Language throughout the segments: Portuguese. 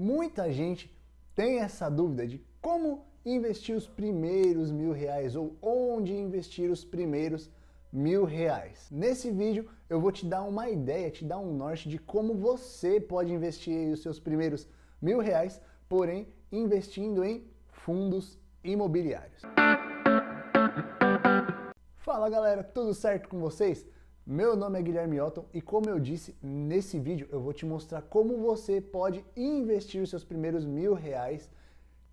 Muita gente tem essa dúvida de como investir os primeiros R$ 1.000 ou onde investir os primeiros R$ 1.000. Nesse vídeo eu vou te dar uma ideia, te dar um norte de como você pode investir os seus primeiros R$ 1.000, porém investindo em fundos imobiliários. Fala galera, tudo certo com vocês? Meu nome é Guilherme Otton e como eu disse, nesse vídeo eu vou te mostrar como você pode investir os seus primeiros R$ 1.000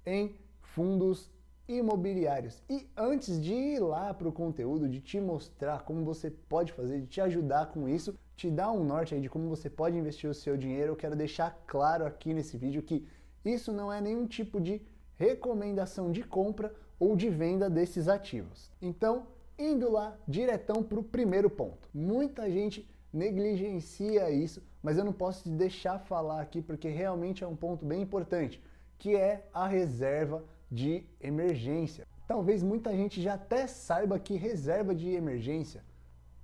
em fundos imobiliários. E antes de ir lá para o conteúdo, de te mostrar como você pode fazer, de te ajudar com isso, te dar um norte aí de como você pode investir o seu dinheiro, eu quero deixar claro aqui nesse vídeo que isso não é nenhum tipo de recomendação de compra ou de venda desses ativos. Então, indo lá diretão para o primeiro ponto. Muita gente negligencia isso, mas eu não posso te deixar falar aqui porque realmente é um ponto bem importante, que é a reserva de emergência. Talvez muita gente já até saiba que reserva de emergência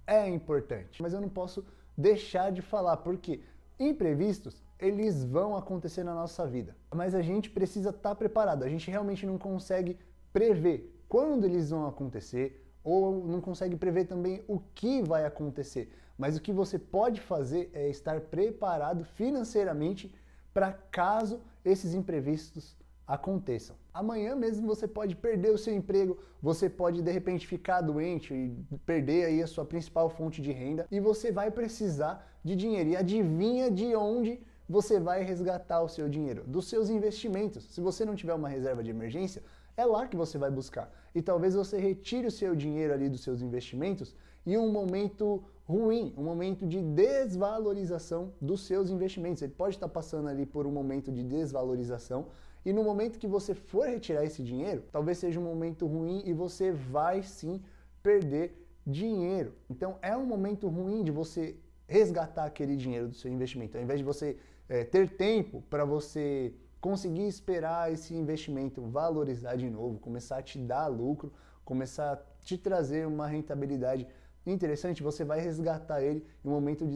é importante, mas eu não posso deixar de falar porque imprevistos eles vão acontecer na nossa vida, mas a gente precisa estar preparado. A gente realmente não consegue prever quando eles vão acontecer, ou não consegue prever também o que vai acontecer. Mas o que você pode fazer é estar preparado financeiramente para caso esses imprevistos aconteçam. Amanhã mesmo você pode perder o seu emprego, você pode de repente ficar doente e perder aí a sua principal fonte de renda e você vai precisar de dinheiro. E adivinha de onde você vai resgatar o seu dinheiro? Dos seus investimentos. Se você não tiver uma reserva de emergência, é lá que você vai buscar. E talvez você retire o seu dinheiro ali dos seus investimentos em um momento ruim, um momento de desvalorização dos seus investimentos. Ele pode estar passando ali por um momento de desvalorização e no momento que você for retirar esse dinheiro, talvez seja um momento ruim e você vai sim perder dinheiro. Então é um momento ruim de você resgatar aquele dinheiro do seu investimento. Ao invés de você ter tempo para você conseguir esperar esse investimento valorizar de novo, começar a te dar lucro, começar a te trazer uma rentabilidade interessante, você vai resgatar ele em um momento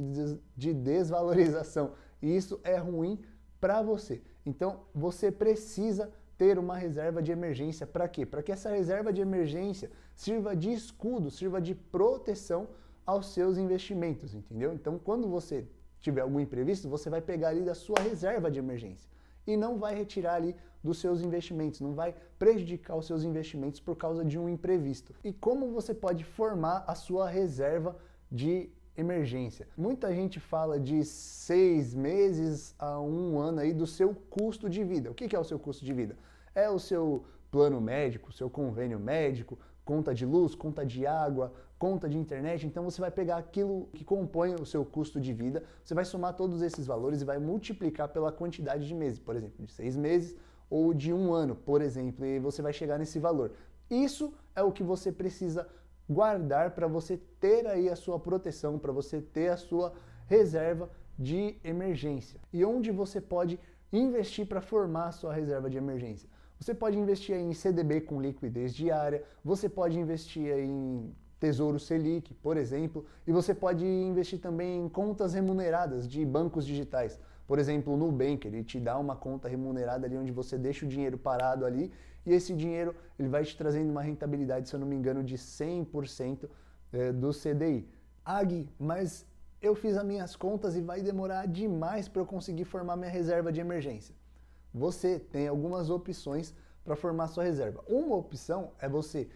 de desvalorização. E isso é ruim para você. Então, você precisa ter uma reserva de emergência. Para quê? Para que essa reserva de emergência sirva de escudo, sirva de proteção aos seus investimentos, entendeu? Então, quando você tiver algum imprevisto, você vai pegar ali da sua reserva de emergência e não vai retirar ali dos seus investimentos, não vai prejudicar os seus investimentos por causa de um imprevisto. E como você pode formar a sua reserva de emergência? Muita gente fala de 6 meses a 1 ano aí do seu custo de vida. O que é o seu custo de vida? É o seu plano médico, seu convênio médico, conta de luz, conta de água, conta de internet. Então você vai pegar aquilo que compõe o seu custo de vida, você vai somar todos esses valores e vai multiplicar pela quantidade de meses, por exemplo, de 6 meses ou de 1 ano, por exemplo, e você vai chegar nesse valor. Isso é o que você precisa guardar para você ter aí a sua proteção, para você ter a sua reserva de emergência. E onde você pode investir para formar a sua reserva de emergência? Você pode investir em CDB com liquidez diária, você pode investir em Tesouro Selic, por exemplo, e você pode investir também em contas remuneradas de bancos digitais. Por exemplo, o Nubank, ele te dá uma conta remunerada ali onde você deixa o dinheiro parado ali e esse dinheiro ele vai te trazendo uma rentabilidade, se eu não me engano, de 100% do CDI. Gui, mas eu fiz as minhas contas e vai demorar demais para eu conseguir formar minha reserva de emergência. Você tem algumas opções para formar sua reserva. Uma opção é você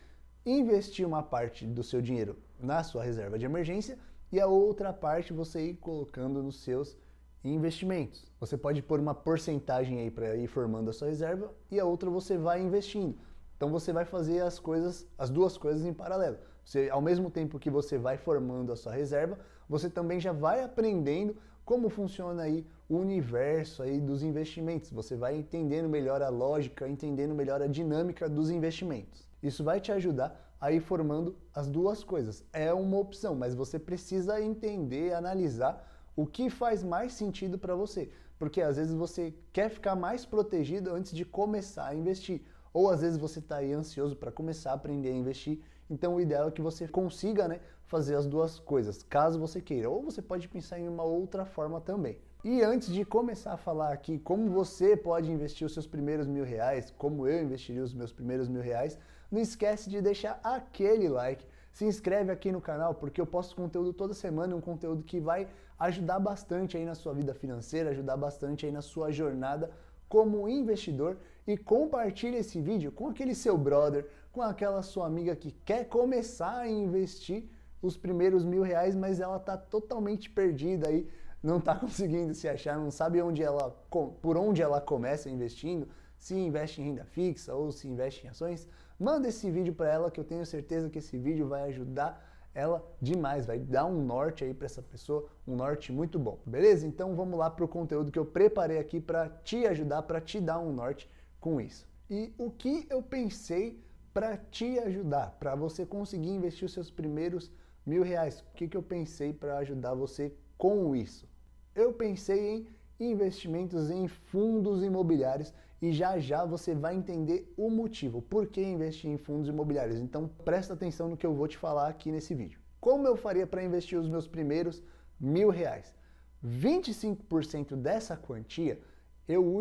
investir uma parte do seu dinheiro na sua reserva de emergência e a outra parte você ir colocando nos seus investimentos. Você pode pôr uma porcentagem aí para ir formando a sua reserva e a outra você vai investindo. Então você vai fazer as duas coisas em paralelo. Você, ao mesmo tempo que você vai formando a sua reserva, você também já vai aprendendo como funciona aí o universo aí dos investimentos. Você vai entendendo melhor a lógica, entendendo melhor a dinâmica dos investimentos. Isso vai te ajudar a ir formando as duas coisas. É uma opção, mas você precisa entender, analisar o que faz mais sentido para você. Porque às vezes você quer ficar mais protegido antes de começar a investir. Ou às vezes você está aí ansioso para começar a aprender a investir. Então o ideal é que você consiga, fazer as duas coisas, caso você queira. Ou você pode pensar em uma outra forma também. E antes de começar a falar aqui como você pode investir os seus primeiros R$1.000, como eu investiria os meus primeiros R$1.000, não esquece de deixar aquele like, se inscreve aqui no canal porque eu posto conteúdo toda semana, um conteúdo que vai ajudar bastante aí na sua vida financeira, ajudar bastante aí na sua jornada como investidor, e compartilhe esse vídeo com aquele seu brother, com aquela sua amiga que quer começar a investir os primeiros R$1.000, mas ela está totalmente perdida aí, não está conseguindo se achar, não sabe por onde ela começa investindo, se investe em renda fixa ou se investe em ações. Manda esse vídeo para ela que eu tenho certeza que esse vídeo vai ajudar ela demais, vai dar um norte aí para essa pessoa, um norte muito bom, beleza? Então vamos lá para o conteúdo que eu preparei aqui para te ajudar, para te dar um norte com isso. E o que eu pensei para te ajudar, para você conseguir investir os seus primeiros R$1.000? O que eu pensei para ajudar você com isso? Eu pensei em investimentos em fundos imobiliários e já já você vai entender o motivo, por que investir em fundos imobiliários. Então presta atenção no que eu vou te falar aqui nesse vídeo. Como eu faria para investir os meus primeiros R$1.000? 25% dessa quantia eu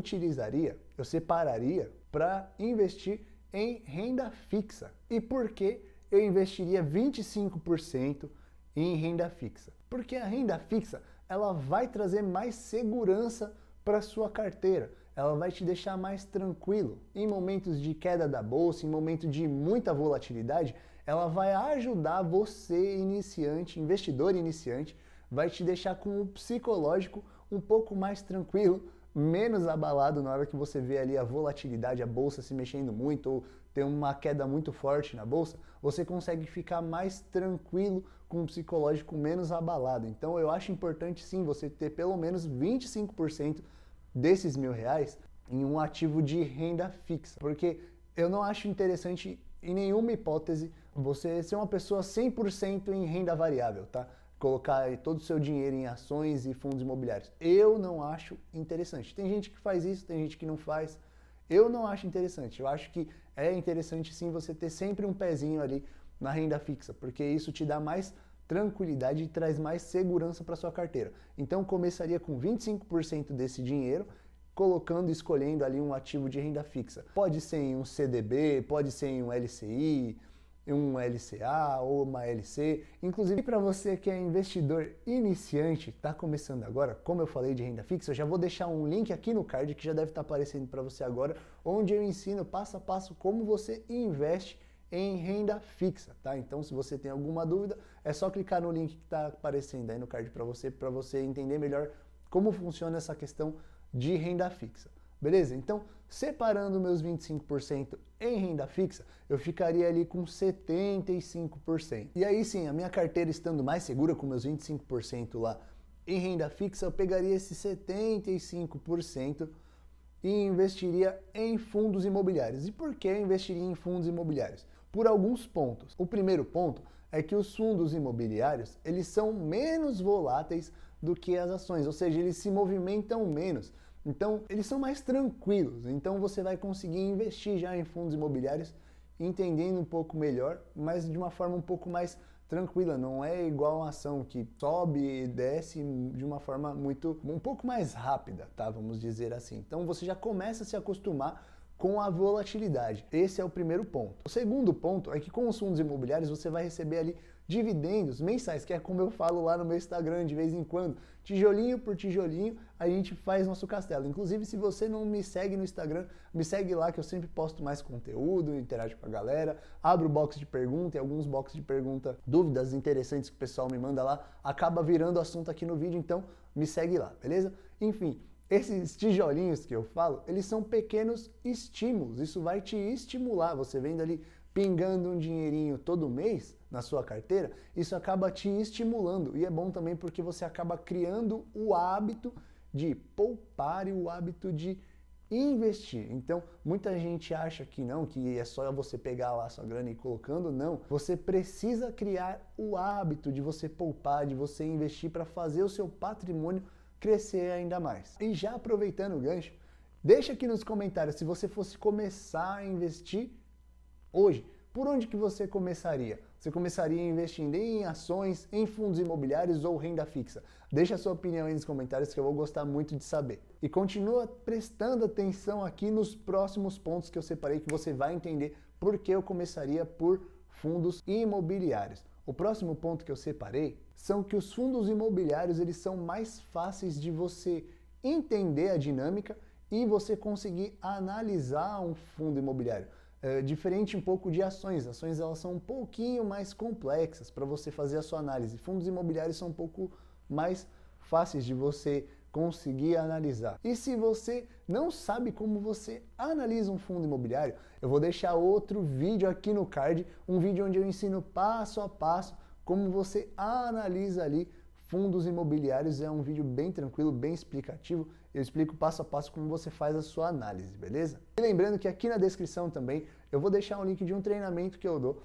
separaria para investir em renda fixa. E por que eu investiria 25% em renda fixa? Porque a renda fixa ela vai trazer mais segurança para sua carteira. Ela vai te deixar mais tranquilo. Em momentos de queda da bolsa, em momentos de muita volatilidade, ela vai ajudar você, iniciante, investidor iniciante, vai te deixar com o psicológico um pouco mais tranquilo, menos abalado na hora que você vê ali a volatilidade, a bolsa se mexendo muito ou tem uma queda muito forte na bolsa, você consegue ficar mais tranquilo com o psicológico menos abalado. Então eu acho importante sim você ter pelo menos 25% desses R$1.000 em um ativo de renda fixa, porque eu não acho interessante em nenhuma hipótese você ser uma pessoa 100% em renda variável, tá? Colocar todo o seu dinheiro em ações e fundos imobiliários. Eu não acho interessante. Tem gente que faz isso, tem gente que não faz. Eu não acho interessante. Eu acho que é interessante sim você ter sempre um pezinho ali na renda fixa, porque isso te dá mais tranquilidade e traz mais segurança para sua carteira. Então começaria com 25% desse dinheiro, escolhendo ali um ativo de renda fixa. Pode ser em um CDB, pode ser em um LCI, um LCA ou uma LC. Inclusive para você que é investidor iniciante, está começando agora, como eu falei de renda fixa, eu já vou deixar um link aqui no card que já deve estar aparecendo para você agora, onde eu ensino passo a passo como você investe em renda fixa, tá? Então se você tem alguma dúvida, é só clicar no link que está aparecendo aí no card para você entender melhor como funciona essa questão de renda fixa. Beleza? Então, separando meus 25% em renda fixa, eu ficaria ali com 75%. E aí sim, a minha carteira estando mais segura com meus 25% lá em renda fixa, eu pegaria esse 75% e investiria em fundos imobiliários. E por que eu investiria em fundos imobiliários? Por alguns pontos. O primeiro ponto é que os fundos imobiliários, eles são menos voláteis do que as ações, ou seja, eles se movimentam menos. Então, eles são mais tranquilos. Então, você vai conseguir investir já em fundos imobiliários, entendendo um pouco melhor, mas de uma forma um pouco mais tranquila. Não é igual uma ação que sobe e desce de uma forma um pouco mais rápida, tá? Vamos dizer assim. Então, você já começa a se acostumar com a volatilidade. Esse é o primeiro ponto. O segundo ponto é que com os fundos imobiliários você vai receber ali dividendos mensais, que é como eu falo lá no meu Instagram de vez em quando. Tijolinho por tijolinho, a gente faz nosso castelo. Inclusive, se você não me segue no Instagram, me segue lá que eu sempre posto mais conteúdo, interajo com a galera, abro box de pergunta e alguns boxes de pergunta, dúvidas interessantes que o pessoal me manda lá, acaba virando assunto aqui no vídeo, então me segue lá, beleza? Enfim, esses tijolinhos que eu falo, eles são pequenos estímulos, isso vai te estimular, você vendo ali pingando um dinheirinho todo mês na sua carteira, isso acaba te estimulando e é bom também porque você acaba criando o hábito de poupar e o hábito de investir. Então, muita gente acha que não, que é só você pegar lá a sua grana e ir colocando, não. Você precisa criar o hábito de você poupar, de você investir para fazer o seu patrimônio crescer ainda mais. E já aproveitando o gancho, deixa aqui nos comentários se você fosse começar a investir hoje, por onde que você começaria? Você começaria investindo em ações, em fundos imobiliários ou renda fixa? Deixa a sua opinião aí nos comentários que eu vou gostar muito de saber. E continua prestando atenção aqui nos próximos pontos que eu separei, que você vai entender por que eu começaria por fundos imobiliários. O próximo ponto que eu separei são que os fundos imobiliários eles são mais fáceis de você entender a dinâmica e você conseguir analisar um fundo imobiliário. Diferente um pouco de ações. Ações elas são um pouquinho mais complexas para você fazer a sua análise. Fundos imobiliários são um pouco mais fáceis de você conseguir analisar. E se você não sabe como você analisa um fundo imobiliário, eu vou deixar outro vídeo aqui no card, um vídeo onde eu ensino passo a passo como você analisa ali fundos imobiliários. É um vídeo bem tranquilo, bem explicativo. Eu explico passo a passo como você faz a sua análise, beleza? E lembrando que aqui na descrição também eu vou deixar um link de um treinamento que eu dou,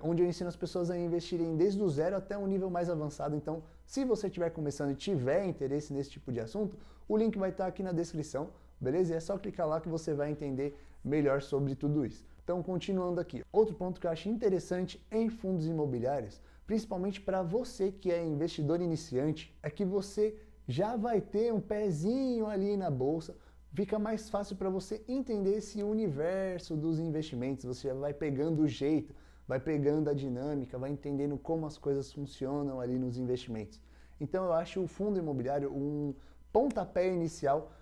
onde eu ensino as pessoas a investirem desde o zero até um nível mais avançado. Então, se você estiver começando e tiver interesse nesse tipo de assunto, o link vai estar aqui na descrição, beleza? E é só clicar lá que você vai entender melhor sobre tudo isso. Então, continuando aqui. Outro ponto que eu acho interessante em fundos imobiliários, principalmente para você que é investidor iniciante, é que você já vai ter um pezinho ali na bolsa, fica mais fácil para você entender esse universo dos investimentos, você já vai pegando o jeito, vai pegando a dinâmica, vai entendendo como as coisas funcionam ali nos investimentos. Então eu acho o fundo imobiliário um pontapé inicial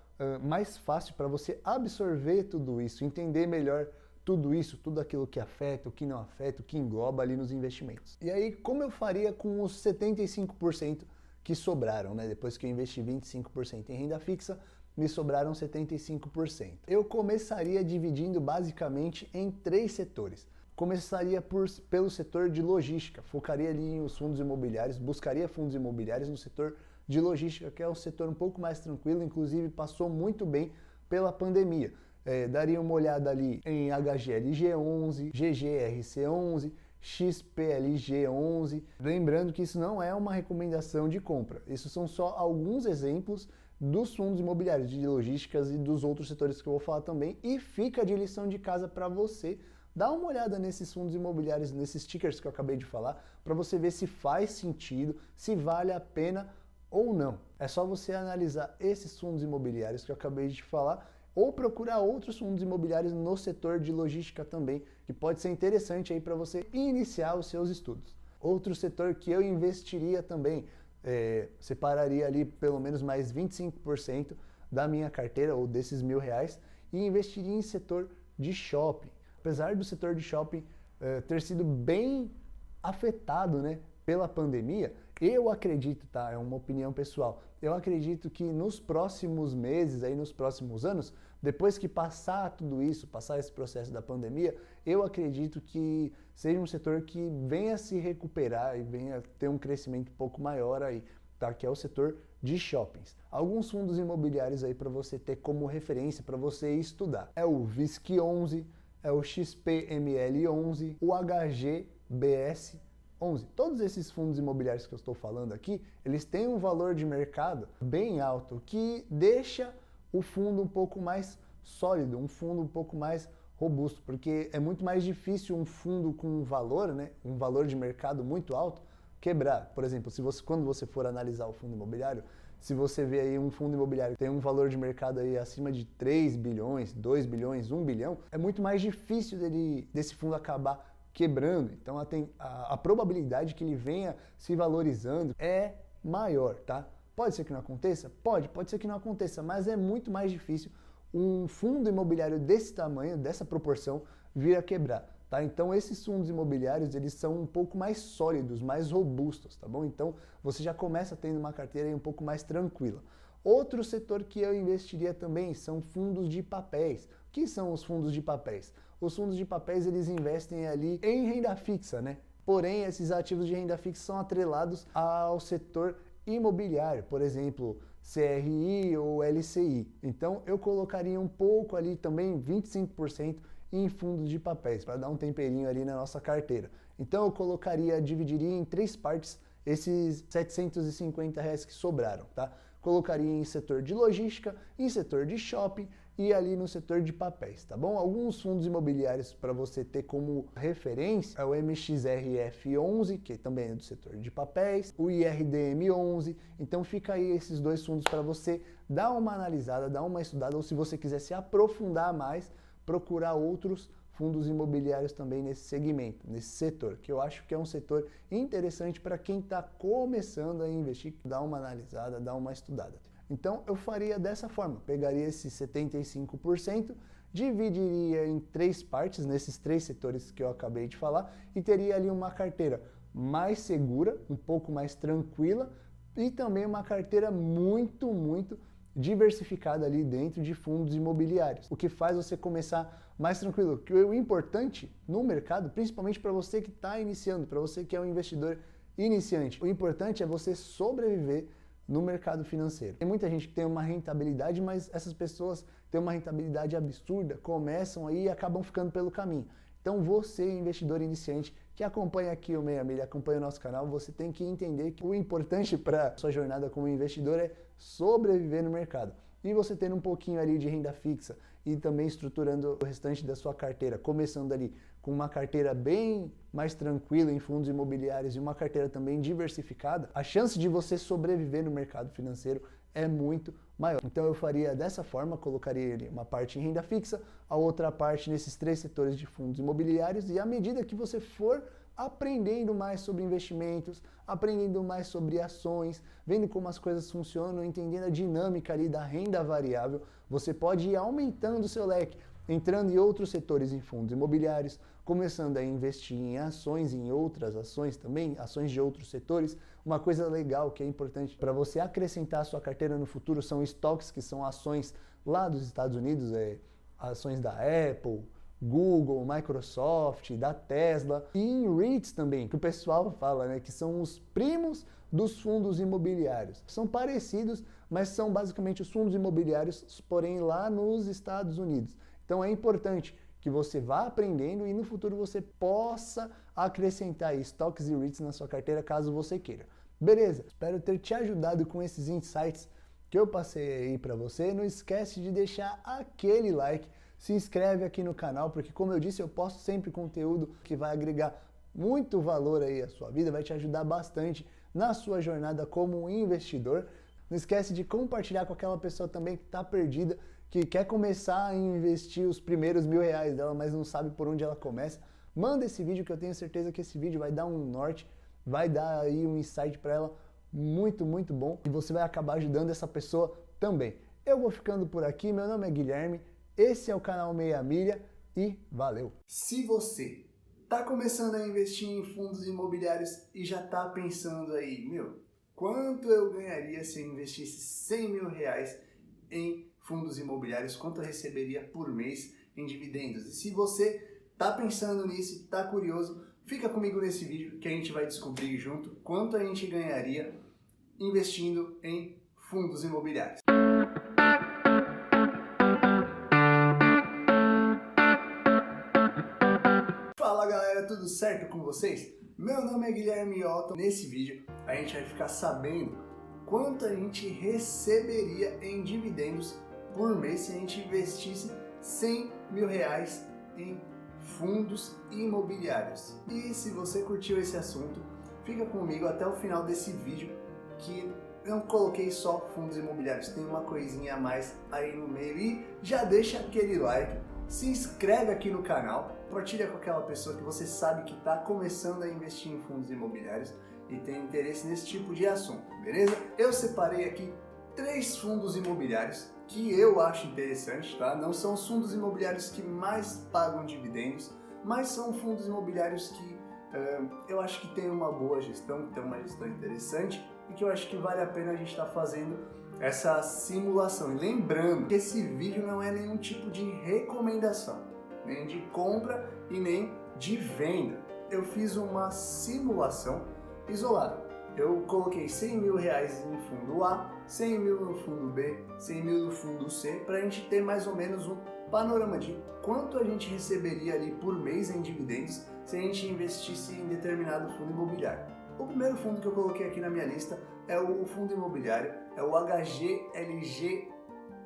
mais fácil para você absorver tudo isso, entender melhor tudo isso, tudo aquilo que afeta, o que não afeta, o que engloba ali nos investimentos. E aí, como eu faria com os 75% que sobraram, né? Depois que eu investi 25% em renda fixa, me sobraram 75%. Eu começaria dividindo basicamente em 3 setores. Começaria pelo setor de logística, focaria ali nos fundos imobiliários, buscaria fundos imobiliários no setor de logística, que é um setor um pouco mais tranquilo, inclusive passou muito bem pela pandemia. Daria uma olhada ali em HGLG11, GGRC11, XPLG11, lembrando que isso não é uma recomendação de compra, isso são só alguns exemplos dos fundos imobiliários, de logísticas e dos outros setores que eu vou falar também, e fica de lição de casa para você dar uma olhada nesses fundos imobiliários, nesses tickers que eu acabei de falar, para você ver se faz sentido, se vale a pena ou não. É só você analisar esses fundos imobiliários que eu acabei de falar, ou procurar outros fundos imobiliários no setor de logística também, que pode ser interessante aí para você iniciar os seus estudos. Outro setor que eu investiria também, separaria ali pelo menos mais 25% da minha carteira, ou desses R$1.000, e investiria em setor de shopping. Apesar do setor de shopping ter sido bem afetado, né, pela pandemia, eu acredito, tá? É uma opinião pessoal. Eu acredito que nos próximos meses, aí nos próximos anos, depois que passar tudo isso, passar esse processo da pandemia, eu acredito que seja um setor que venha se recuperar e venha ter um crescimento um pouco maior aí, tá? Que é o setor de shoppings. Alguns fundos imobiliários aí para você ter como referência, para você estudar. É o VISC11, é o XPML11, o HGBS11. Todos esses fundos imobiliários que eu estou falando aqui, eles têm um valor de mercado bem alto, que deixa o fundo um pouco mais sólido, um fundo um pouco mais robusto, porque é muito mais difícil um fundo com um valor, né, um valor de mercado muito alto, quebrar. Por exemplo, quando você for analisar o fundo imobiliário, se você vê aí um fundo imobiliário que tem um valor de mercado aí acima de 3 bilhões, 2 bilhões, 1 bilhão, é muito mais difícil desse fundo acabar quebrando. Então a probabilidade que ele venha se valorizando é maior, tá? Pode ser que não aconteça? Pode ser que não aconteça, mas é muito mais difícil um fundo imobiliário desse tamanho, dessa proporção, vir a quebrar, tá? Então esses fundos imobiliários, eles são um pouco mais sólidos, mais robustos, tá bom? Então você já começa tendo uma carteira aí um pouco mais tranquila. Outro setor que eu investiria também são fundos de papéis. O que são os fundos de papéis? Os fundos de papéis, eles investem ali em renda fixa, né? Porém, esses ativos de renda fixa são atrelados ao setor imobiliário, por exemplo, CRI ou LCI. Então, eu colocaria um pouco ali também, 25%, em fundos de papéis, para dar um temperinho ali na nossa carteira. Então, eu dividiria em 3 partes esses R$750 que sobraram, tá? Colocaria em setor de logística, em setor de shopping e ali no setor de papéis, tá bom? Alguns fundos imobiliários para você ter como referência é o MXRF11, que também é do setor de papéis, o IRDM11, então fica aí esses dois fundos para você dar uma analisada, dar uma estudada, ou se você quiser se aprofundar mais, procurar outros fundos imobiliários também nesse segmento, nesse setor, que eu acho que é um setor interessante para quem está começando a investir, dar uma analisada, dar uma estudada. Então eu faria dessa forma, pegaria esses 75%, dividiria em 3 partes, nesses 3 setores que eu acabei de falar, e teria ali uma carteira mais segura, um pouco mais tranquila, e também uma carteira muito diversificada ali dentro de fundos imobiliários, o que faz você começar mais tranquilo. Que o importante no mercado, principalmente para você que está iniciando, para você que é um investidor iniciante, o importante é você sobreviver no mercado financeiro. Tem muita gente que tem uma rentabilidade, mas essas pessoas têm uma rentabilidade absurda, começam aí e acabam ficando pelo caminho. Então você, investidor iniciante, que acompanha aqui o Meia Milha, acompanha o nosso canal, você tem que entender que o importante para sua jornada como investidor é sobreviver no mercado. E você tendo um pouquinho ali de renda fixa e também estruturando o restante da sua carteira, começando ali com uma carteira bem mais tranquila em fundos imobiliários e uma carteira também diversificada, a chance de você sobreviver no mercado financeiro é muito maior. Então eu faria dessa forma, colocaria uma parte em renda fixa, a outra parte nesses 3 setores de fundos imobiliários, e à medida que você for aprendendo mais sobre investimentos, aprendendo mais sobre ações, vendo como as coisas funcionam, entendendo a dinâmica ali da renda variável, você pode ir aumentando o seu leque, entrando em outros setores em fundos imobiliários, começando a investir em ações, em outras ações também, ações de outros setores. Uma coisa legal que é importante para você acrescentar à sua carteira no futuro são estoques, que são ações lá dos Estados Unidos, ações da Apple, Google, Microsoft, da Tesla, e em REITs também, que o pessoal fala, né, que são os primos dos fundos imobiliários. São parecidos, mas são basicamente os fundos imobiliários, porém lá nos Estados Unidos. Então é importante que você vá aprendendo e no futuro você possa acrescentar estoques e REITs na sua carteira, caso você queira. Beleza? Espero ter te ajudado com esses insights que eu passei aí para você. Não esquece de deixar aquele like, se inscreve aqui no canal, porque como eu disse, eu posto sempre conteúdo que vai agregar muito valor aí à sua vida, vai te ajudar bastante na sua jornada como investidor. Não esquece de compartilhar com aquela pessoa também que está perdida, que quer começar a investir os primeiros R$1.000 dela, mas não sabe por onde ela começa. Manda esse vídeo, que eu tenho certeza que esse vídeo vai dar um norte, vai dar aí um insight para ela muito bom, e você vai acabar ajudando essa pessoa também. Eu vou ficando por aqui, meu nome é Guilherme, esse é o canal Meia Milha e valeu! Se você está começando a investir em fundos imobiliários e já está pensando aí, quanto eu ganharia se eu investisse R$100.000 em fundos imobiliários, quanto eu receberia por mês em dividendos? E se você está pensando nisso, está curioso, fica comigo nesse vídeo que a gente vai descobrir junto quanto a gente ganharia investindo em fundos imobiliários. Fala galera, tudo certo com vocês? Meu nome é Guilherme Otton. Nesse vídeo a gente vai ficar sabendo quanto a gente receberia em dividendos por mês se a gente investisse R$100.000 em fundos imobiliários. E se você curtiu esse assunto, fica comigo até o final desse vídeo, que eu não coloquei só fundos imobiliários, tem uma coisinha a mais aí no meio. E já deixa aquele like, se inscreve aqui no canal, compartilha com aquela pessoa que você sabe que está começando a investir em fundos imobiliários e tem interesse nesse tipo de assunto, beleza? Eu separei aqui 3 fundos imobiliários que eu acho interessante, tá? Não são os fundos imobiliários que mais pagam dividendos, mas são fundos imobiliários que eu acho que tem uma boa gestão, que tem uma gestão interessante e que eu acho que vale a pena a gente estar fazendo essa simulação. E lembrando que esse vídeo não é nenhum tipo de recomendação, nem de compra e nem de venda. Eu fiz uma simulação isolada. Eu coloquei R$100.000 em fundo A, 100 mil no fundo B, 100 mil no fundo C, para a gente ter mais ou menos um panorama de quanto a gente receberia ali por mês em dividendos se a gente investisse em determinado fundo imobiliário. O primeiro fundo que eu coloquei aqui na minha lista é o fundo imobiliário, é o HGLG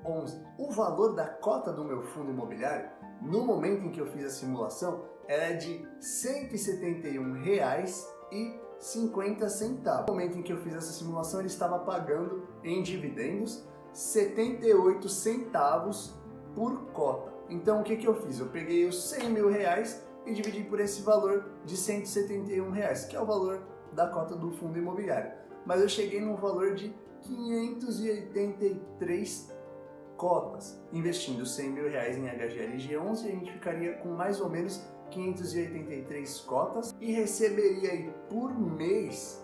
11. O valor da cota do meu fundo imobiliário, no momento em que eu fiz a simulação, era de R$ 171,50. No momento em que eu fiz essa simulação, ele estava pagando em dividendos 78 centavos por cota. Então o que eu fiz? Eu peguei os R$ 100.000 e dividi por esse valor de R$ 171, que é o valor da cota do fundo imobiliário. Mas eu cheguei num valor de 583 cotas. Investindo R$ 100.000 em HGLG11, a gente ficaria com mais ou menos 583 cotas e receberia aí por mês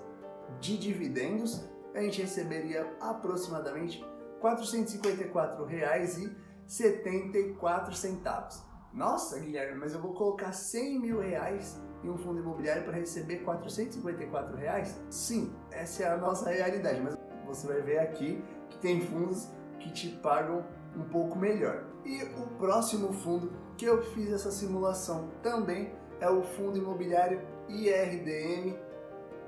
de dividendos, a gente receberia aproximadamente R$ 454,74. Nossa, Guilherme, mas eu vou colocar R$ 100.000 em um fundo imobiliário para receber R$ 454? Sim, essa é a nossa realidade, mas você vai ver aqui que tem fundos que te pagam um pouco melhor. E o próximo fundo que eu fiz essa simulação também é o fundo imobiliário IRDM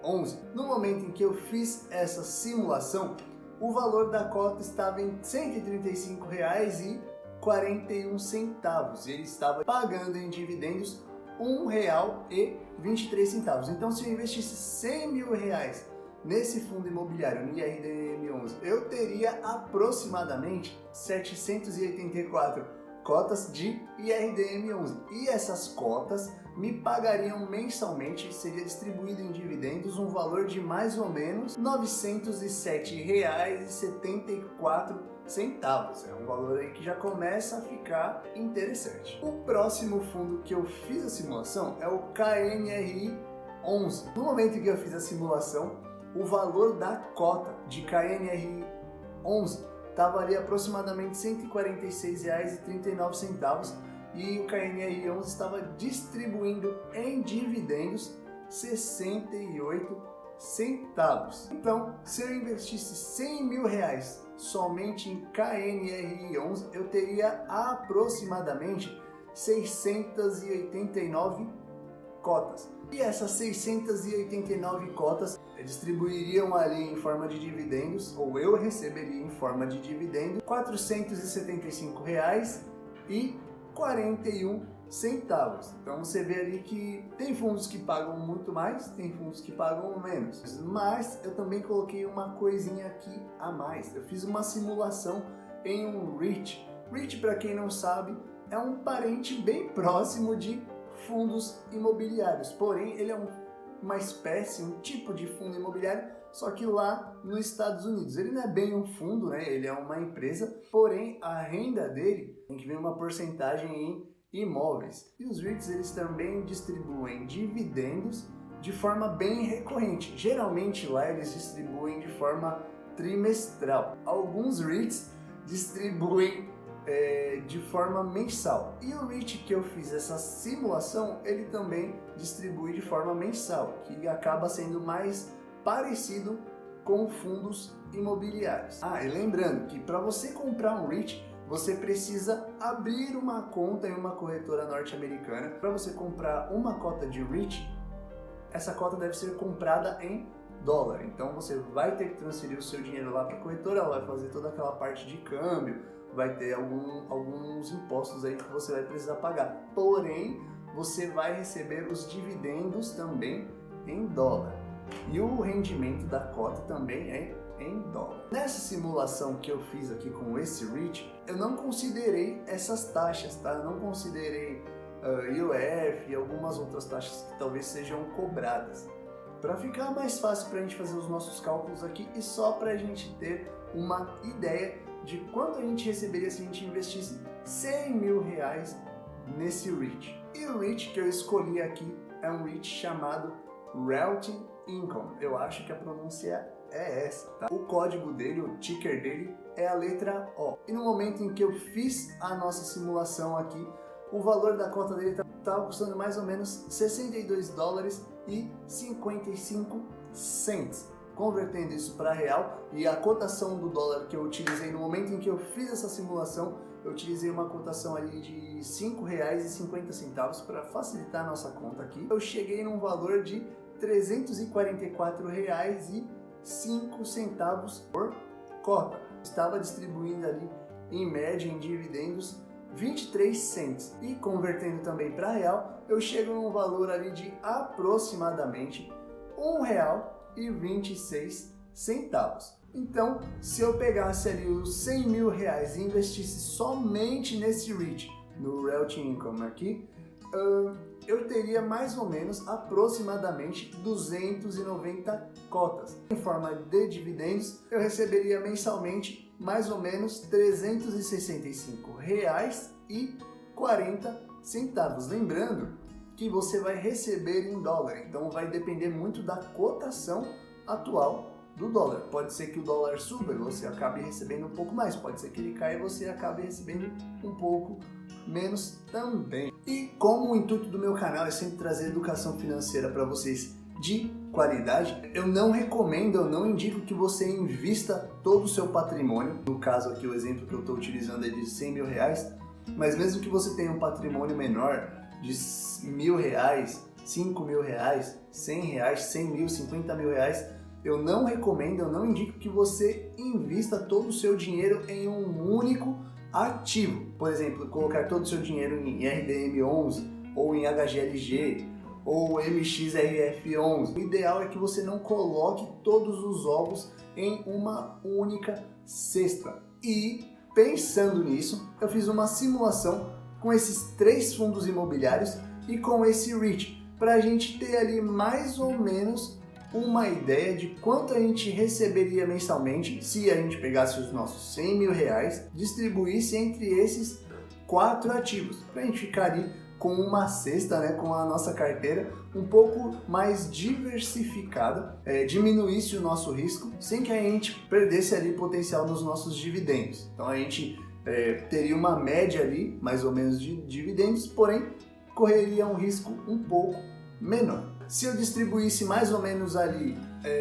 11. No momento em que eu fiz essa simulação, o valor da cota estava em R$ 135,41 e ele estava pagando em dividendos R$ 1,23. Então, se eu investisse R$ 100.000 nesse fundo imobiliário, no IRDM11, eu teria aproximadamente 784 cotas de IRDM11. E essas cotas me pagariam mensalmente, seria distribuído em dividendos, um valor de mais ou menos R$ 907,74. É um valor aí que já começa a ficar interessante. O próximo fundo que eu fiz a simulação é o KNRI 11. No momento em que eu fiz a simulação, o valor da cota de KNRI 11 estava ali aproximadamente R$ 146,39 e o KNRI 11 estava distribuindo em dividendos 68 centavos. Então, se eu investisse R$ 100.000 somente em KNRI 11, eu teria aproximadamente 689 cotas. E essas 689 cotas distribuiriam ali em forma de dividendos, ou eu receberia em forma de dividendo, R$ 475,41. Então você vê ali que tem fundos que pagam muito mais, tem fundos que pagam menos. Mas eu também coloquei uma coisinha aqui a mais. Eu fiz uma simulação em um REIT. REIT, para quem não sabe, é um parente bem próximo de fundos imobiliários. Porém, ele é uma espécie, um tipo de fundo imobiliário, só que lá nos Estados Unidos. Ele não é bem um fundo, né? Ele é uma empresa, porém a renda dele tem que ver uma porcentagem em imóveis. E os REITs, eles também distribuem dividendos de forma bem recorrente. Geralmente lá eles distribuem de forma trimestral. Alguns REITs distribuem de forma mensal. E o REIT que eu fiz essa simulação, ele também distribui de forma mensal, que acaba sendo mais parecido com fundos imobiliários. E lembrando que para você comprar um REIT, você precisa abrir uma conta em uma corretora norte-americana. Para você comprar uma cota de REIT, essa cota deve ser comprada em dólar. Então você vai ter que transferir o seu dinheiro lá para a corretora, ela vai fazer toda aquela parte de câmbio, vai ter alguns impostos aí que você vai precisar pagar. Porém, você vai receber os dividendos também em dólar. E o rendimento da cota também é em dólar. Nessa simulação que eu fiz aqui com esse REIT, eu não considerei essas taxas, tá? Eu não considerei IOF e algumas outras taxas que talvez sejam cobradas. Para ficar mais fácil para a gente fazer os nossos cálculos aqui e só para a gente ter uma ideia de quanto a gente receberia se a gente investisse R$100.000 nesse REIT. E o REIT que eu escolhi aqui é um REIT chamado Realty Income. Eu acho que a pronúncia é essa, tá? O código dele, o ticker dele é a letra O. E no momento em que eu fiz a nossa simulação aqui, o valor da cota dele estava custando mais ou menos $62,55. Convertendo isso para real, e a cotação do dólar que eu utilizei no momento em que eu fiz essa simulação, eu utilizei uma cotação ali de R$ 5,50 para facilitar a nossa conta aqui. Eu cheguei num valor de R$ 344,05 por cota. Estava distribuindo ali em média em dividendos 23 cents. E convertendo também para real, eu chego num valor ali de aproximadamente R$1,26. Então, se eu pegasse ali os 100 mil reais e investisse somente nesse REIT, no Realty Income aqui, eu teria mais ou menos aproximadamente 290 cotas. Em forma de dividendos, eu receberia mensalmente mais ou menos R$365,40. Lembrando que você vai receber em dólar, então vai depender muito da cotação atual do dólar. Pode ser que o dólar suba e você acabe recebendo um pouco mais, pode ser que ele caia e você acabe recebendo um pouco menos também. E como o intuito do meu canal é sempre trazer educação financeira para vocês de qualidade, eu não recomendo, eu não indico que você invista todo o seu patrimônio. No caso aqui, o exemplo que eu estou utilizando é de 100 mil reais, mas mesmo que você tenha um patrimônio menor de R$1.000, 5 mil reais, 100 reais, 100 mil, 50 mil reais, eu não recomendo, eu não indico que você invista todo o seu dinheiro em um único ativo. Por exemplo, colocar todo o seu dinheiro em RDM11 ou em HGLG ou MXRF11. O ideal é que você não coloque todos os ovos em uma única cesta. E pensando nisso, eu fiz uma simulação com esses 3 fundos imobiliários e com esse REIT, para a gente ter ali mais ou menos uma ideia de quanto a gente receberia mensalmente se a gente pegasse os nossos 100 mil reais, distribuísse entre esses 4 ativos, para a gente ficar ali com uma cesta, né, com a nossa carteira um pouco mais diversificada, diminuísse o nosso risco, sem que a gente perdesse ali potencial nos nossos dividendos. Então a gente teria uma média ali, mais ou menos, de dividendos, porém correria um risco um pouco menor. Se eu distribuísse mais ou menos ali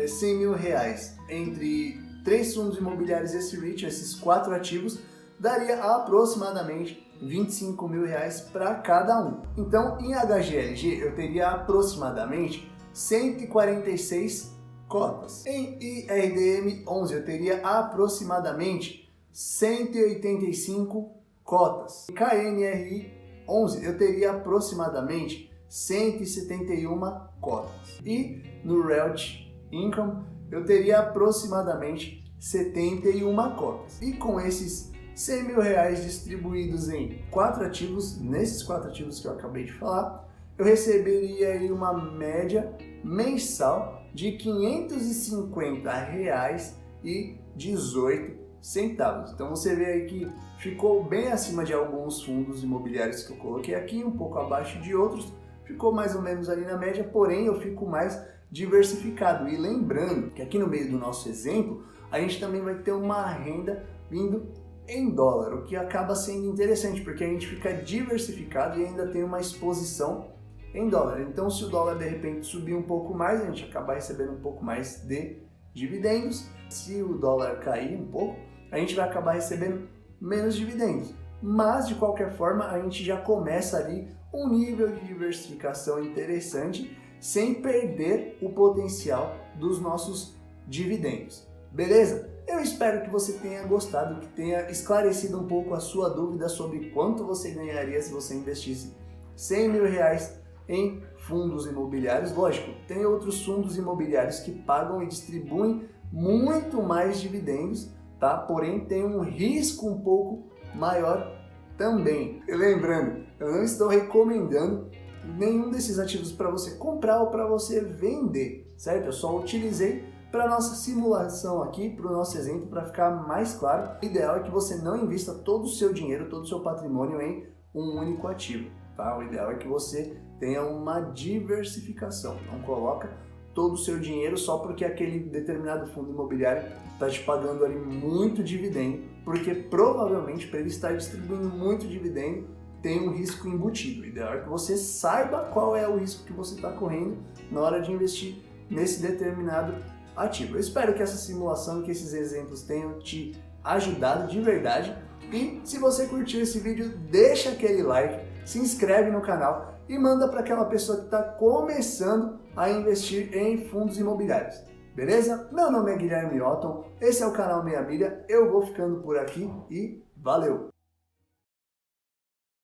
100 mil reais entre 3 fundos imobiliários e esse REIT, esses 4 ativos, daria aproximadamente 25 mil reais para cada um. Então, em HGLG, eu teria aproximadamente 146 cotas. Em IRDM11, eu teria aproximadamente 185 cotas. Em KNRI11, eu teria aproximadamente 171 cotas. E no Realty Income eu teria aproximadamente 71 cotas. E com esses 100 mil reais distribuídos em 4 ativos, nesses 4 ativos que eu acabei de falar, eu receberia aí uma média mensal de R$ 550,18. Então você vê aí que ficou bem acima de alguns fundos imobiliários que eu coloquei aqui, um pouco abaixo de outros, ficou mais ou menos ali na média, porém eu fico mais diversificado. E lembrando que aqui no meio do nosso exemplo, a gente também vai ter uma renda vindo em dólar, o que acaba sendo interessante, porque a gente fica diversificado e ainda tem uma exposição em dólar. Então se o dólar de repente subir um pouco mais, a gente acaba recebendo um pouco mais de dividendos. Se o dólar cair um pouco, a gente vai acabar recebendo menos dividendos. Mas de qualquer forma, a gente já começa ali um nível de diversificação interessante, sem perder o potencial dos nossos dividendos. Beleza? Eu espero que você tenha gostado, que tenha esclarecido um pouco a sua dúvida sobre quanto você ganharia se você investisse 100 mil reais em fundos imobiliários. Lógico, tem outros fundos imobiliários que pagam e distribuem muito mais dividendos, tá? Porém, tem um risco um pouco maior também. E lembrando, eu não estou recomendando nenhum desses ativos para você comprar ou para você vender, certo? Eu só utilizei para nossa simulação aqui, para o nosso exemplo, para ficar mais claro. O ideal é que você não invista todo o seu dinheiro, todo o seu patrimônio em um único ativo, tá? O ideal é que você tenha uma diversificação, não coloca todo o seu dinheiro só porque aquele determinado fundo imobiliário está te pagando ali muito dividendo, porque provavelmente para ele estar distribuindo muito dividendo tem um risco embutido. O ideal é que você saiba qual é o risco que você está correndo na hora de investir nesse determinado ativo. Eu espero que essa simulação e que esses exemplos tenham te ajudado de verdade. E se você curtiu esse vídeo, deixa aquele like, se inscreve no canal e manda para aquela pessoa que está começando a investir em fundos imobiliários. Beleza? Meu nome é Guilherme Otton, esse é o canal Meia Milha, eu vou ficando por aqui e Valeu!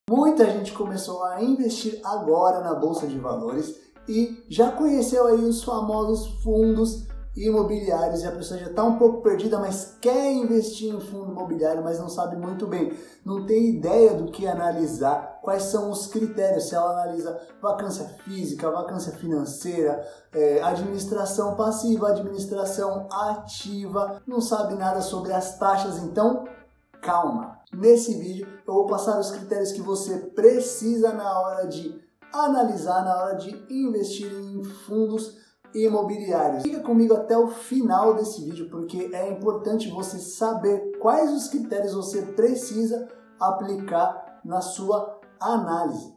Muita gente começou a investir agora na Bolsa de Valores e já conheceu aí os famosos fundos imobiliários e a pessoa já está um pouco perdida, mas quer investir em fundo imobiliário, mas não sabe muito bem, não tem ideia do que analisar, quais são os critérios, se ela analisa vacância física, vacância financeira, administração passiva, administração ativa, não sabe nada sobre as taxas, então calma. Nesse vídeo eu vou passar os critérios que você precisa na hora de analisar, na hora de investir em fundos imobiliários. Fica comigo até o final desse vídeo porque é importante você saber quais os critérios você precisa aplicar na sua análise.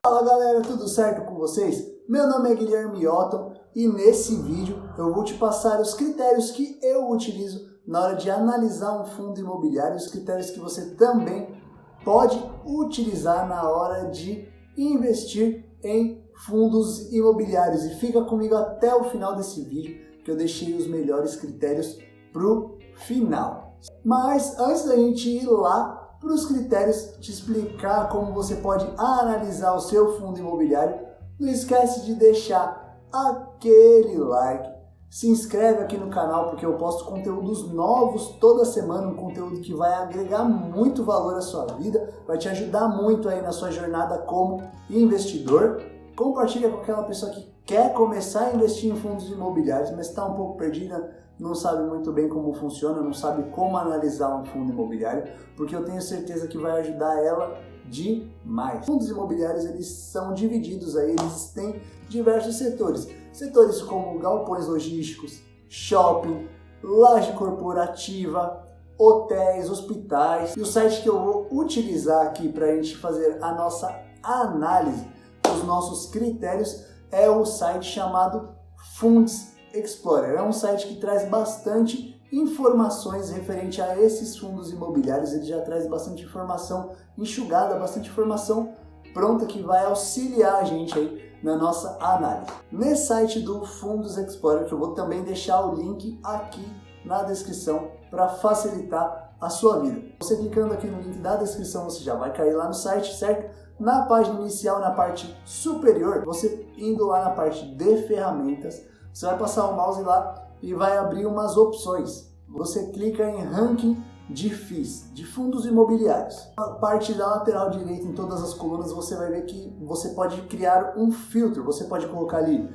Fala galera, tudo certo com vocês? Meu nome é Guilherme Otton e nesse vídeo eu vou te passar os critérios que eu utilizo na hora de analisar um fundo imobiliário, os critérios que você também pode utilizar na hora de investir em fundos imobiliários. E fica comigo até o final desse vídeo que eu deixei os melhores critérios pro final. Mas antes da gente ir lá para os critérios, te explicar como você pode analisar o seu fundo imobiliário, não esquece de deixar aquele like, se inscreve aqui no canal porque eu posto conteúdos novos toda semana, um conteúdo que vai agregar muito valor à sua vida, vai te ajudar muito aí na sua jornada como investidor. Compartilha com aquela pessoa que quer começar a investir em fundos imobiliários, mas está um pouco perdida, não sabe muito bem como funciona, não sabe como analisar um fundo imobiliário, porque eu tenho certeza que vai ajudar ela demais. Fundos imobiliários, eles são divididos aí, eles têm diversos setores. Setores como galpões logísticos, shopping, laje corporativa, hotéis, hospitais. E o site que eu vou utilizar aqui para a gente fazer a nossa análise, os nossos critérios, é o site chamado Funds Explorer. É um site que traz bastante informações referente a esses fundos imobiliários. Ele já traz bastante informação enxugada, bastante informação pronta que vai auxiliar a gente aí na nossa análise. Nesse site do Fundos Explorer, que eu vou também deixar o link aqui na descrição para facilitar a sua vida. Você clicando aqui no link da descrição, você já vai cair lá no site, certo? Na página inicial, na parte superior, você indo lá na parte de ferramentas, você vai passar o mouse lá e vai abrir umas opções. Você clica em ranking de FIIs, de fundos imobiliários. Na parte da lateral direita, em todas as colunas, você vai ver que você pode criar um filtro. Você pode colocar ali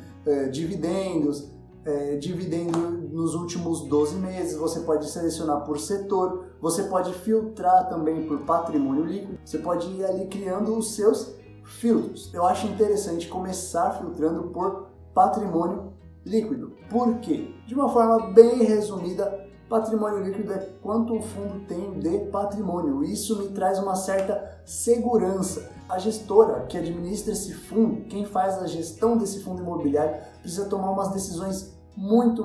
dividendos, dividendo nos últimos 12 meses, você pode selecionar por setor, você pode filtrar também por patrimônio líquido, você pode ir ali criando os seus filtros. Eu acho interessante começar filtrando por patrimônio líquido. Por quê? De uma forma bem resumida, patrimônio líquido é quanto o fundo tem de patrimônio. Isso me traz uma certa segurança. A gestora que administra esse fundo, quem faz a gestão desse fundo imobiliário, precisa tomar umas decisões muito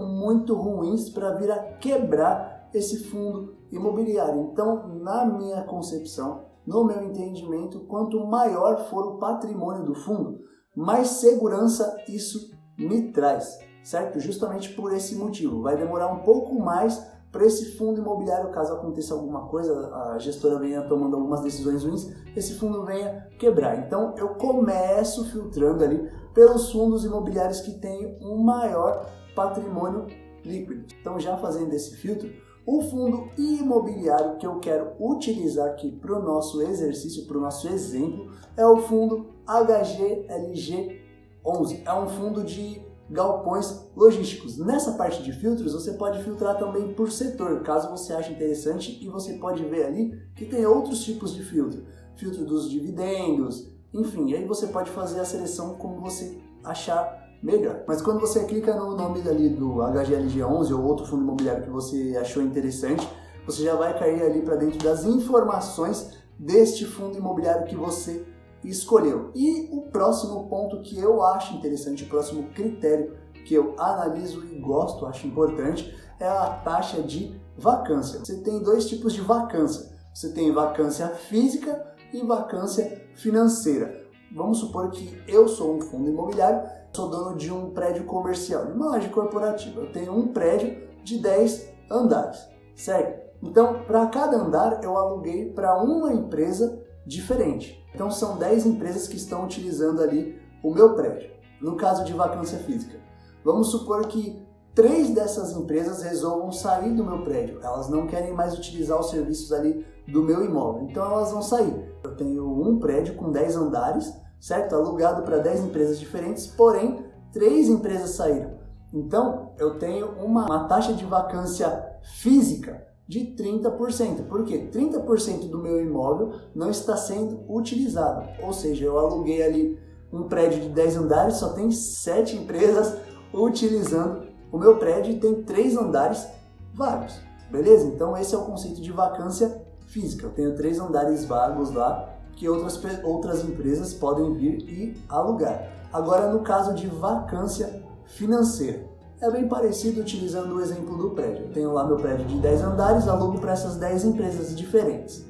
ruins para vir a quebrar esse fundo imobiliário. Então, na minha concepção, no meu entendimento, quanto maior for o patrimônio do fundo, mais segurança isso me traz, certo? Justamente por esse motivo. Vai demorar um pouco mais para esse fundo imobiliário, caso aconteça alguma coisa, a gestora venha tomando algumas decisões ruins, esse fundo venha quebrar. Então eu começo filtrando ali pelos fundos imobiliários que têm um maior patrimônio líquido. Então, já fazendo esse filtro, o fundo imobiliário que eu quero utilizar aqui para o nosso exercício, para o nosso exemplo, é o fundo HGLG11. É um fundo de galpões logísticos. Nessa parte de filtros, você pode filtrar também por setor, caso você ache interessante, e você pode ver ali que tem outros tipos de filtro. Filtro dos dividendos, enfim, aí você pode fazer a seleção como você achar melhor. Mas quando você clica no nome ali do HGLG11 ou outro fundo imobiliário que você achou interessante, você já vai cair ali para dentro das informações deste fundo imobiliário que você escolheu. E o próximo ponto que eu acho interessante, o próximo critério que eu analiso e gosto, acho importante, é a taxa de vacância. Você tem dois tipos de vacância. Você tem vacância física e vacância financeira. Vamos supor que eu sou um fundo imobiliário, sou dono de um prédio comercial, de uma loja corporativa. Eu tenho um prédio de 10 andares, certo? Então, para cada andar, eu aluguei para uma empresa diferente. Então, são 10 empresas que estão utilizando ali o meu prédio. No caso de vacância física, vamos supor que 3 dessas empresas resolvam sair do meu prédio. Elas não querem mais utilizar os serviços ali do meu imóvel. Então, elas vão sair. Eu tenho um prédio com 10 andares, certo? Alugado para 10 empresas diferentes, porém, 3 empresas saíram. Então, eu tenho uma taxa de vacância física de 30%. Por quê? 30% do meu imóvel não está sendo utilizado. Ou seja, eu aluguei ali um prédio de 10 andares, só tem 7 empresas utilizando o meu prédio e tem 3 andares vagos. Beleza? Então, esse é o conceito de vacância física. Eu tenho 3 andares vagos lá que outras empresas podem vir e alugar. Agora, no caso de vacância financeira, é bem parecido utilizando o exemplo do prédio. Eu tenho lá meu prédio de 10 andares, alugo para essas 10 empresas diferentes.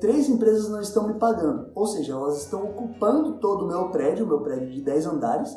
3 empresas não estão me pagando, ou seja, elas estão ocupando todo o meu prédio de 10 andares,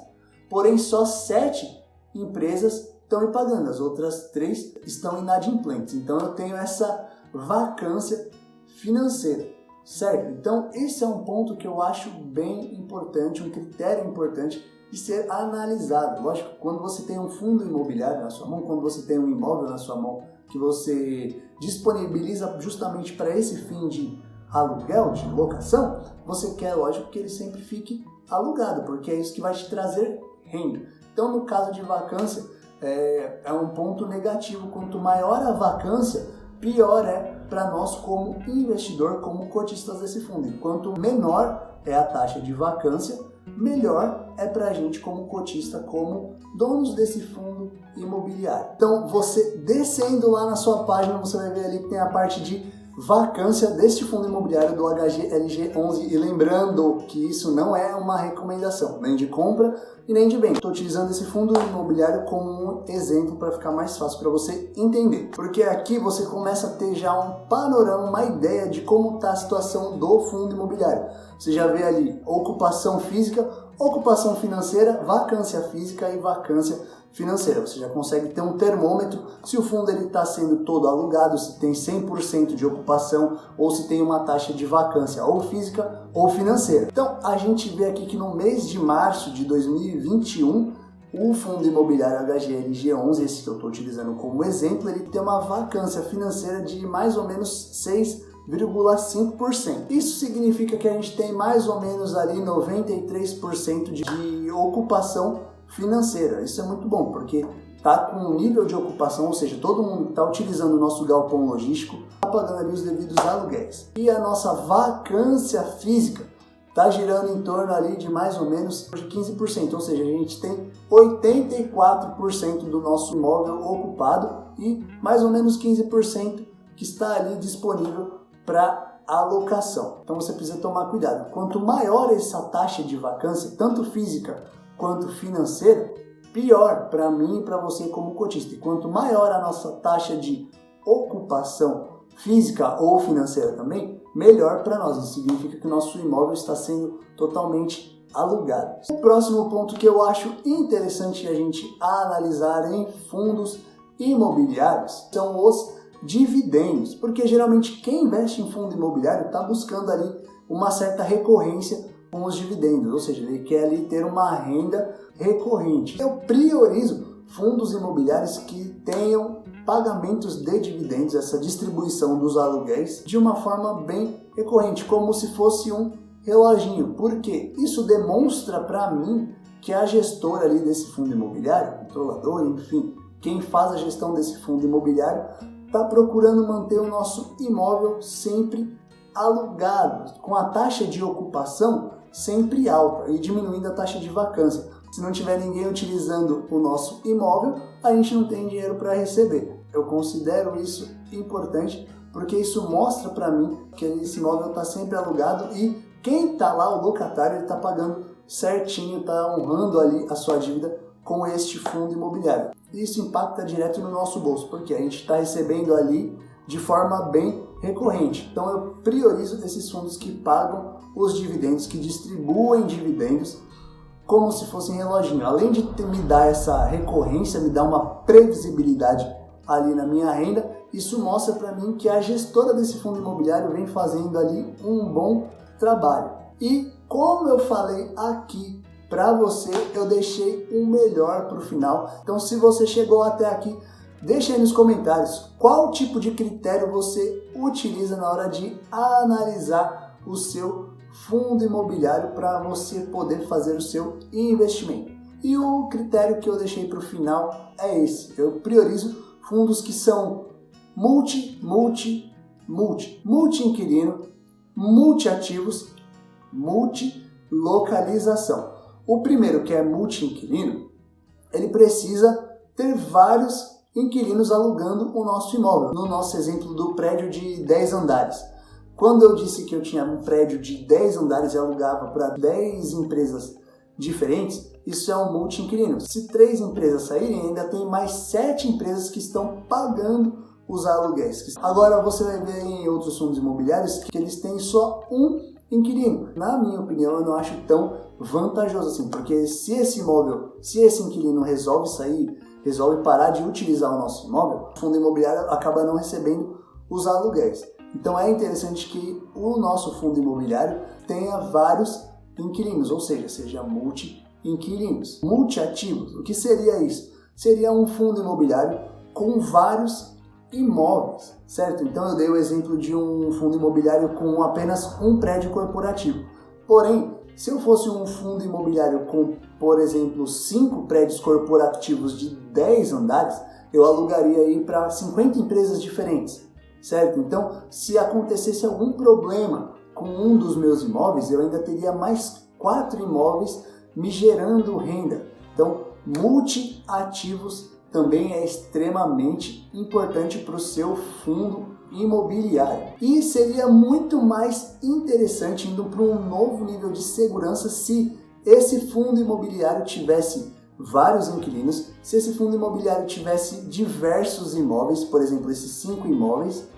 porém só 7 empresas estão me pagando, as outras 3 estão inadimplentes. Então eu tenho essa vacância financeira, certo? Então esse é um ponto que eu acho bem importante, um critério importante de ser analisado. Lógico, quando você tem um fundo imobiliário na sua mão, quando você tem um imóvel na sua mão que você disponibiliza justamente para esse fim de aluguel, de locação, você quer, lógico, que ele sempre fique alugado, porque é isso que vai te trazer renda. Então, no caso de vacância, é um ponto negativo. Quanto maior a vacância, pior é para nós como investidor, como cotistas desse fundo. E quanto menor é a taxa de vacância, melhor é para a gente como cotista, como donos desse fundo imobiliário. Então, você descendo lá na sua página, você vai ver ali que tem a parte de vacância deste fundo imobiliário do HGLG11. E lembrando que isso não é uma recomendação, nem de compra e nem de venda. Estou utilizando esse fundo imobiliário como um exemplo para ficar mais fácil para você entender. Porque aqui você começa a ter já um panorama, uma ideia de como está a situação do fundo imobiliário. Você já vê ali ocupação física, ocupação financeira, vacância física e vacância financeira. Você já consegue ter um termômetro se o fundo está sendo todo alugado, se tem 100% de ocupação ou se tem uma taxa de vacância ou física ou financeira. Então, a gente vê aqui que no mês de março de 2021, o fundo imobiliário HGLG11, esse que eu estou utilizando como exemplo, ele tem uma vacância financeira de mais ou menos 6,5%. Isso significa que a gente tem mais ou menos ali 93% de ocupação financeira. Isso é muito bom, porque está com um nível de ocupação, ou seja, todo mundo está utilizando o nosso galpão logístico, está pagando ali os devidos aluguéis. E a nossa vacância física está girando em torno ali de mais ou menos de 15%, ou seja, a gente tem 84% do nosso imóvel ocupado e mais ou menos 15% que está ali disponível para alocação. Então você precisa tomar cuidado. Quanto maior essa taxa de vacância, tanto física quanto financeira, pior para mim e para você como cotista. E quanto maior a nossa taxa de ocupação física ou financeira também, melhor para nós. Isso significa que o nosso imóvel está sendo totalmente alugado. O próximo ponto que eu acho interessante a gente analisar em fundos imobiliários são os dividendos, porque geralmente quem investe em fundo imobiliário está buscando ali uma certa recorrência com os dividendos, ou seja, ele quer ali ter uma renda recorrente. Eu priorizo fundos imobiliários que tenham pagamentos de dividendos, essa distribuição dos aluguéis, de uma forma bem recorrente, como se fosse um reloginho, porque isso demonstra para mim que a gestora ali desse fundo imobiliário, controlador, enfim, quem faz a gestão desse fundo imobiliário, está procurando manter o nosso imóvel sempre alugado, com a taxa de ocupação sempre alta e diminuindo a taxa de vacância. Se não tiver ninguém utilizando o nosso imóvel, a gente não tem dinheiro para receber. Eu considero isso importante porque isso mostra para mim que esse imóvel está sempre alugado e quem está lá, o locatário, ele está pagando certinho, está honrando ali a sua dívida com este fundo imobiliário. Isso impacta direto no nosso bolso, porque a gente está recebendo ali de forma bem recorrente. Então eu priorizo esses fundos que pagam os dividendos, que distribuem dividendos como se fossem reloginho. Além de me dar essa recorrência, me dar uma previsibilidade ali na minha renda, isso mostra para mim que a gestora desse fundo imobiliário vem fazendo ali um bom trabalho. E como eu falei aqui para você, eu deixei o melhor para o final. Então se você chegou até aqui, deixa aí nos comentários qual tipo de critério você utiliza na hora de analisar o seu fundo imobiliário para você poder fazer o seu investimento. E o critério que eu deixei para o final é esse. Eu priorizo fundos que são multi-inquilino, multi-ativos, multi-localização. O primeiro, que é multi-inquilino, ele precisa ter vários inquilinos alugando o nosso imóvel. No nosso exemplo do prédio de 10 andares. Quando eu disse que eu tinha um prédio de 10 andares e alugava para 10 empresas diferentes, isso é um multi-inquilino. Se 3 empresas saírem, ainda tem mais 7 empresas que estão pagando os aluguéis. Agora você vai ver em outros fundos imobiliários que eles têm só um inquilino. Na minha opinião, eu não acho tão vantajoso assim, porque se esse inquilino resolve sair, resolve parar de utilizar o nosso imóvel, o fundo imobiliário acaba não recebendo os aluguéis. Então é interessante que o nosso fundo imobiliário tenha vários inquilinos, ou seja multi-inquilinos. Multi-ativos, o que seria isso? Seria um fundo imobiliário com vários imóveis, certo? Então eu dei o exemplo de um fundo imobiliário com apenas um prédio corporativo. Porém, se eu fosse um fundo imobiliário com, por exemplo, 5 prédios corporativos de 10 andares, eu alugaria aí para 50 empresas diferentes, certo? Então, se acontecesse algum problema com um dos meus imóveis, eu ainda teria mais 4 imóveis me gerando renda. Então, multi-ativos também é extremamente importante para o seu fundo imobiliário. E seria muito mais interessante, indo para um novo nível de segurança, se esse fundo imobiliário tivesse vários inquilinos, se esse fundo imobiliário tivesse diversos imóveis, por exemplo, esses 5 imóveis,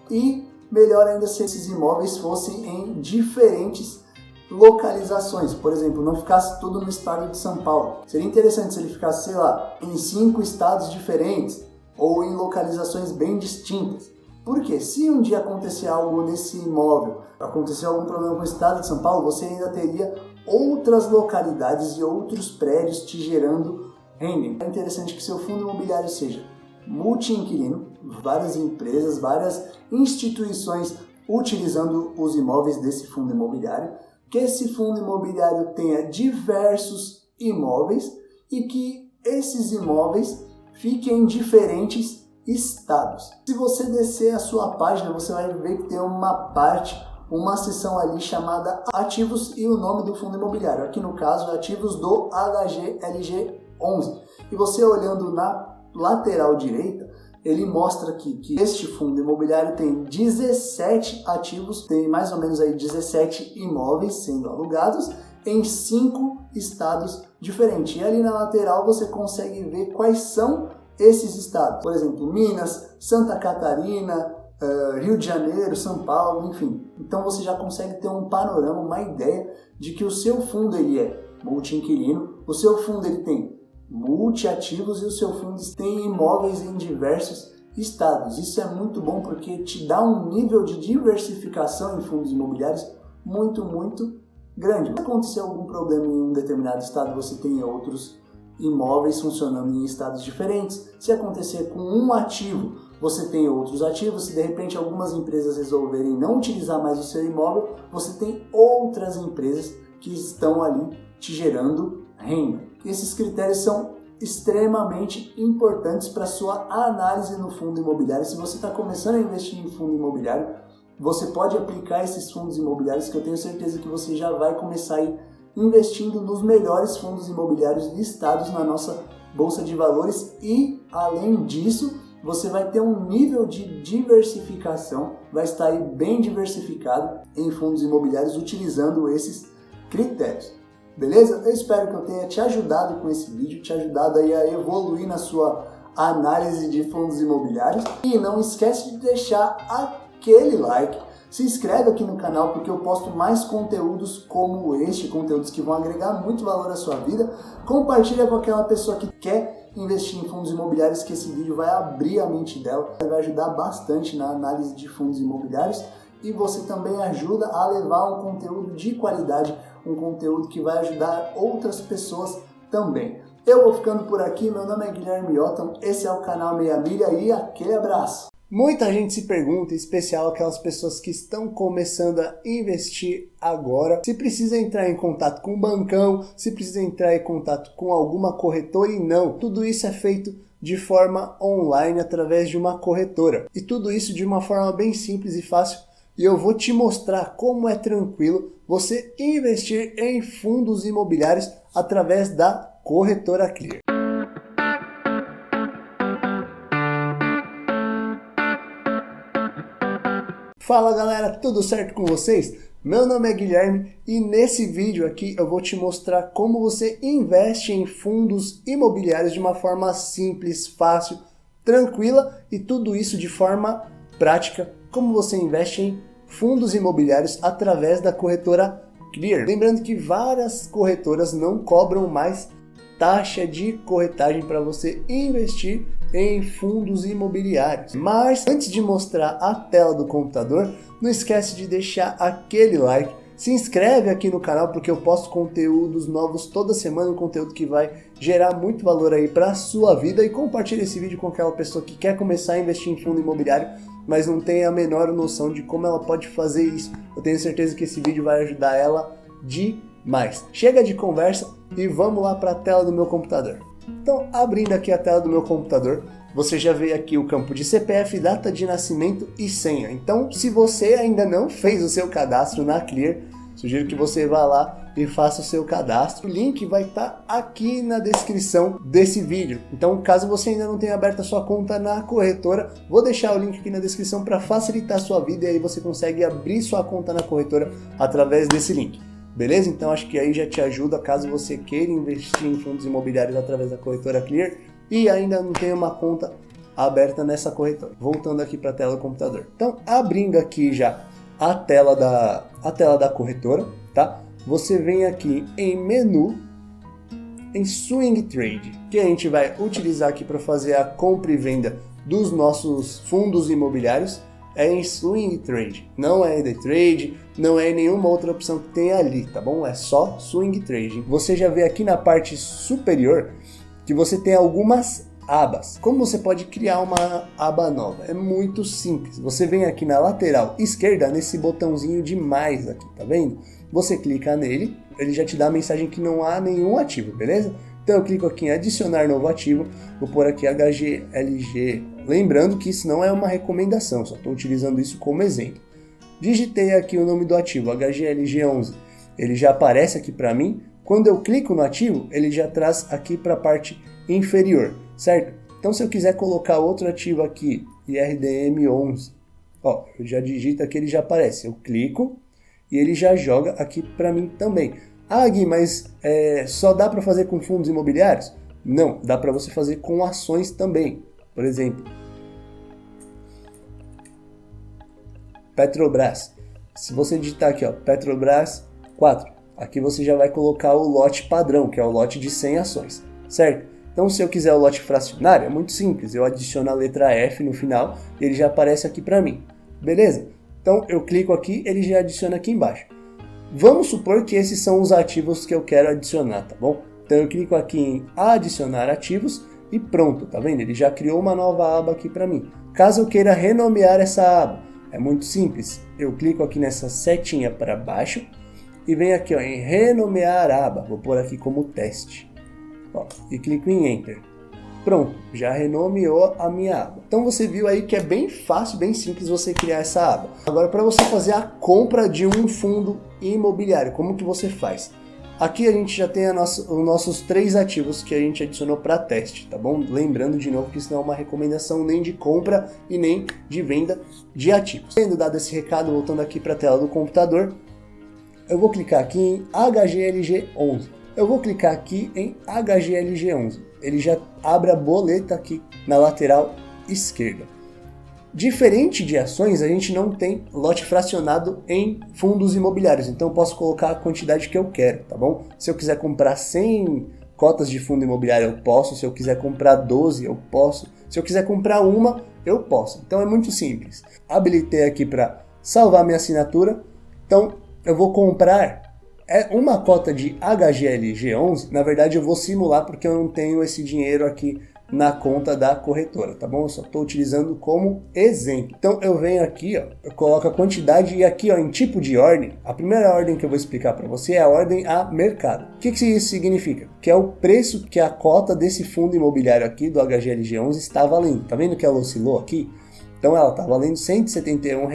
e melhor ainda se esses imóveis fossem em diferentes localizações, por exemplo, não ficasse tudo no estado de São Paulo. Seria interessante se ele ficasse, sei lá, em 5 estados diferentes ou em localizações bem distintas. Porque se um dia acontecer algo nesse imóvel, acontecer algum problema com o estado de São Paulo, você ainda teria outras localidades e outros prédios te gerando renda. É interessante que seu fundo imobiliário seja multi-inquilino, várias empresas, várias instituições utilizando os imóveis desse fundo imobiliário, que esse fundo imobiliário tenha diversos imóveis e que esses imóveis fiquem em diferentes estados. Se você descer a sua página, você vai ver que tem uma seção ali chamada Ativos e o nome do fundo imobiliário. Aqui no caso, Ativos do HGLG11. E você olhando na lateral direita, ele mostra aqui que este fundo imobiliário tem 17 ativos, tem mais ou menos aí 17 imóveis sendo alugados em 5 estados diferentes. E ali na lateral você consegue ver quais são esses estados. Por exemplo, Minas, Santa Catarina, Rio de Janeiro, São Paulo, enfim. Então você já consegue ter um panorama, uma ideia de que o seu fundo ele é multi-inquilino, o seu fundo ele tem multi-ativos e o seu fundo tem imóveis em diversos estados. Isso é muito bom porque te dá um nível de diversificação em fundos imobiliários muito grande. Se acontecer algum problema em um determinado estado, você tem outros imóveis funcionando em estados diferentes. Se acontecer com um ativo, você tem outros ativos. Se de repente algumas empresas resolverem não utilizar mais o seu imóvel, você tem outras empresas que estão ali te gerando renda. Esses critérios são extremamente importantes para sua análise no fundo imobiliário. Se você está começando a investir em fundo imobiliário, você pode aplicar esses fundos imobiliários que eu tenho certeza que você já vai começar a ir investindo nos melhores fundos imobiliários listados na nossa Bolsa de Valores e, além disso, você vai ter um nível de diversificação, vai estar aí bem diversificado em fundos imobiliários utilizando esses critérios. Beleza? Eu espero que eu tenha te ajudado com esse vídeo, te ajudado aí a evoluir na sua análise de fundos imobiliários. E não esquece de deixar aquele like, se inscreve aqui no canal porque eu posto mais conteúdos como este, conteúdos que vão agregar muito valor à sua vida. Compartilha com aquela pessoa que quer investir em fundos imobiliários, que esse vídeo vai abrir a mente dela, vai ajudar bastante na análise de fundos imobiliários. E você também ajuda a levar um conteúdo de qualidade, um conteúdo que vai ajudar outras pessoas também. Eu vou ficando por aqui, meu nome é Guilherme Mioton, esse é o canal Meia Milha e aquele abraço! Muita gente se pergunta, em especial aquelas pessoas que estão começando a investir agora, se precisa entrar em contato com um bancão, se precisa entrar em contato com alguma corretora, e não. Tudo isso é feito de forma online através de uma corretora. E tudo isso de uma forma bem simples e fácil. E eu vou te mostrar como é tranquilo você investir em fundos imobiliários através da Corretora Clear. Fala galera, tudo certo com vocês? Meu nome é Guilherme e nesse vídeo aqui eu vou te mostrar como você investe em fundos imobiliários de uma forma simples, fácil, tranquila e tudo isso de forma prática, como você investe em fundos imobiliários através da Corretora Clear. Lembrando que várias corretoras não cobram mais taxa de corretagem para você investir em fundos imobiliários. Mas antes de mostrar a tela do computador, não esquece de deixar aquele like, se inscreve aqui no canal porque eu posto conteúdos novos toda semana, um conteúdo que vai gerar muito valor aí para a sua vida, e compartilha esse vídeo com aquela pessoa que quer começar a investir em fundo imobiliário, mas não tem a menor noção de como ela pode fazer isso. Eu tenho certeza que esse vídeo vai ajudar ela demais. Chega de conversa e vamos lá para a tela do meu computador. Então, abrindo aqui a tela do meu computador, você já vê aqui o campo de CPF, data de nascimento e senha. Então, se você ainda não fez o seu cadastro na Clear, sugiro que você vá lá e faça o seu cadastro. O link vai estar aqui na descrição desse vídeo. Então, caso você ainda não tenha aberto a sua conta na corretora, vou deixar o link aqui na descrição para facilitar a sua vida e aí você consegue abrir sua conta na corretora através desse link. Beleza? Então acho que aí já te ajuda caso você queira investir em fundos imobiliários através da Corretora Clear e ainda não tenha uma conta aberta nessa corretora. Voltando aqui para a tela do computador. Então, abrindo aqui já a tela da corretora, tá? Você vem aqui em menu, em Swing Trade, que a gente vai utilizar aqui para fazer a compra e venda dos nossos fundos imobiliários. É em Swing Trade, não é Day Trade, não é nenhuma outra opção que tem ali, tá bom? É só Swing Trade. Você já vê aqui na parte superior que você tem algumas abas. Como você pode criar uma aba nova? É muito simples. Você vem aqui na lateral esquerda, nesse botãozinho de mais aqui, tá vendo? Você clica nele, ele já te dá a mensagem que não há nenhum ativo, beleza? Então eu clico aqui em adicionar novo ativo, vou pôr aqui HGLG, lembrando que isso não é uma recomendação, só estou utilizando isso como exemplo. Digitei aqui o nome do ativo, HGLG11, ele já aparece aqui para mim. Quando eu clico no ativo, ele já traz aqui para a parte inferior, certo? Então se eu quiser colocar outro ativo aqui, IRDM11, ó, eu já digito aqui, ele já aparece, eu clico e ele já joga aqui para mim também. Ah, Gui, mas só dá para fazer com fundos imobiliários? Não, dá para você fazer com ações também. Por exemplo, Petrobras. Se você digitar aqui, ó, Petrobras 4, aqui você já vai colocar o lote padrão, que é o lote de 100 ações, certo? Então, se eu quiser o lote fracionário, é muito simples. Eu adiciono a letra F no final e ele já aparece aqui para mim. Beleza? Então, eu clico aqui, ele já adiciona aqui embaixo. Vamos supor que esses são os ativos que eu quero adicionar, tá bom? Então eu clico aqui em adicionar ativos e pronto, tá vendo? Ele já criou uma nova aba aqui para mim. Caso eu queira renomear essa aba, é muito simples. Eu clico aqui nessa setinha para baixo e venho aqui ó, em renomear aba. Vou pôr aqui como teste. Ó, e clico em Enter. Pronto, já renomeou a minha aba. Então você viu aí que é bem fácil, bem simples você criar essa aba. Agora para você fazer a compra de um fundo imobiliário, como que você faz? Aqui a gente já tem os nossos 3 ativos que a gente adicionou para teste, tá bom? Lembrando de novo que isso não é uma recomendação nem de compra e nem de venda de ativos. Tendo dado esse recado, voltando aqui para a tela do computador, eu vou clicar aqui em HGLG11. Eu vou clicar aqui em HGLG11. ele já abre a boleta aqui na lateral esquerda. Diferente de ações, a gente não tem lote fracionado em fundos imobiliários, então eu posso colocar a quantidade que eu quero, tá bom? Se eu quiser comprar 100 cotas de fundo imobiliário, eu posso. Se eu quiser comprar 12, eu posso. Se eu quiser comprar uma, eu posso. Então é muito simples. Habilitei aqui para salvar minha assinatura. Então eu vou comprar uma cota de HGLG11. Na verdade eu vou simular porque eu não tenho esse dinheiro aqui na conta da corretora, tá bom? Eu só estou utilizando como exemplo. Então eu venho aqui, ó, eu coloco a quantidade e aqui, ó, em tipo de ordem, a primeira ordem que eu vou explicar para você é a ordem a mercado. O que isso significa? Que é o preço que a cota desse fundo imobiliário aqui do HGLG11 está valendo. Tá vendo que ela oscilou aqui? Então ela está valendo R$ 171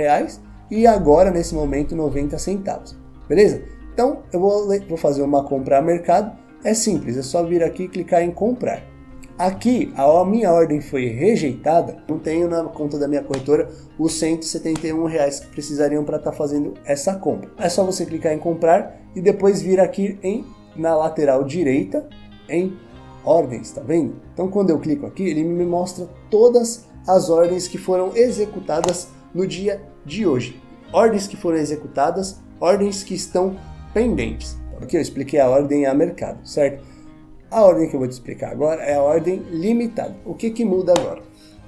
e agora nesse momento 90 centavos. Beleza? Então eu vou fazer uma compra a mercado. É simples, é só vir aqui e clicar em comprar. Aqui, a minha ordem foi rejeitada, não tenho na conta da minha corretora os R$ 171 que precisariam para estar fazendo essa compra. É só você clicar em comprar e depois vir aqui na lateral direita em ordens, tá vendo? Então quando eu clico aqui, ele me mostra todas as ordens que foram executadas no dia de hoje. Ordens que foram executadas, ordens que estão pendentes. Aqui eu expliquei a ordem a mercado, certo? A ordem que eu vou te explicar agora é a ordem limitada. O que muda agora?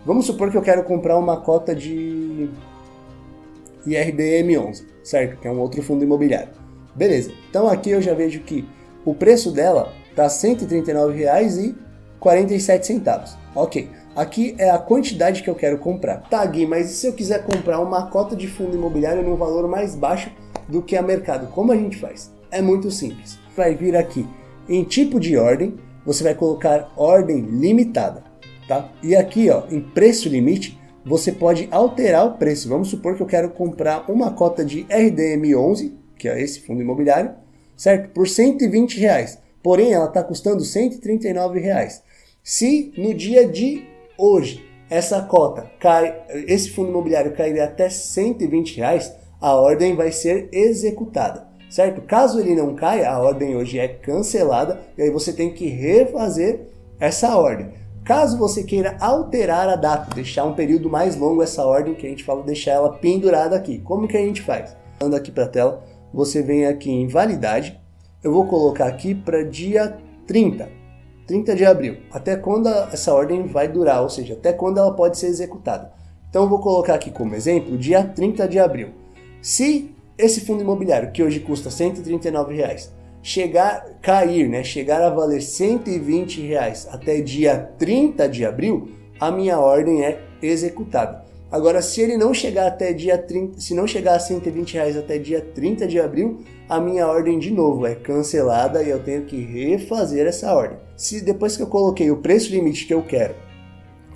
Vamos supor que eu quero comprar uma cota de IRDM11, certo? Que é um outro fundo imobiliário. Beleza. Então aqui eu já vejo que o preço dela está R$ 139,47. Ok. Aqui é a quantidade que eu quero comprar. Tá, Gui, mas e se eu quiser comprar uma cota de fundo imobiliário num valor mais baixo do que a mercado? Como a gente faz? É muito simples. Vai vir aqui em tipo de ordem, você vai colocar ordem limitada, tá? E aqui, ó, em preço limite, você pode alterar o preço. Vamos supor que eu quero comprar uma cota de RDM11, que é esse fundo imobiliário, certo? Por R$ 120. Porém, ela está custando R$ 139. Se no dia de hoje essa cota esse fundo imobiliário cair até R$ 120, a ordem vai ser executada. Certo? Caso ele não caia, a ordem hoje é cancelada e aí você tem que refazer essa ordem. Caso você queira alterar a data, deixar um período mais longo essa ordem, que a gente fala deixar ela pendurada aqui. Como que a gente faz? Anda aqui para a tela, você vem aqui em validade, eu vou colocar aqui para dia 30 de abril, até quando essa ordem vai durar, ou seja, até quando ela pode ser executada. Então eu vou colocar aqui como exemplo, dia 30 de abril. Se esse fundo imobiliário, que hoje custa R$ 139, chegar a valer R$ 120 até dia 30 de abril, a minha ordem é executada. Agora, se ele não chegar até dia 30, se não chegar a R$ 120 até dia 30 de abril, a minha ordem de novo é cancelada e eu tenho que refazer essa ordem. Se depois que eu coloquei o preço limite que eu quero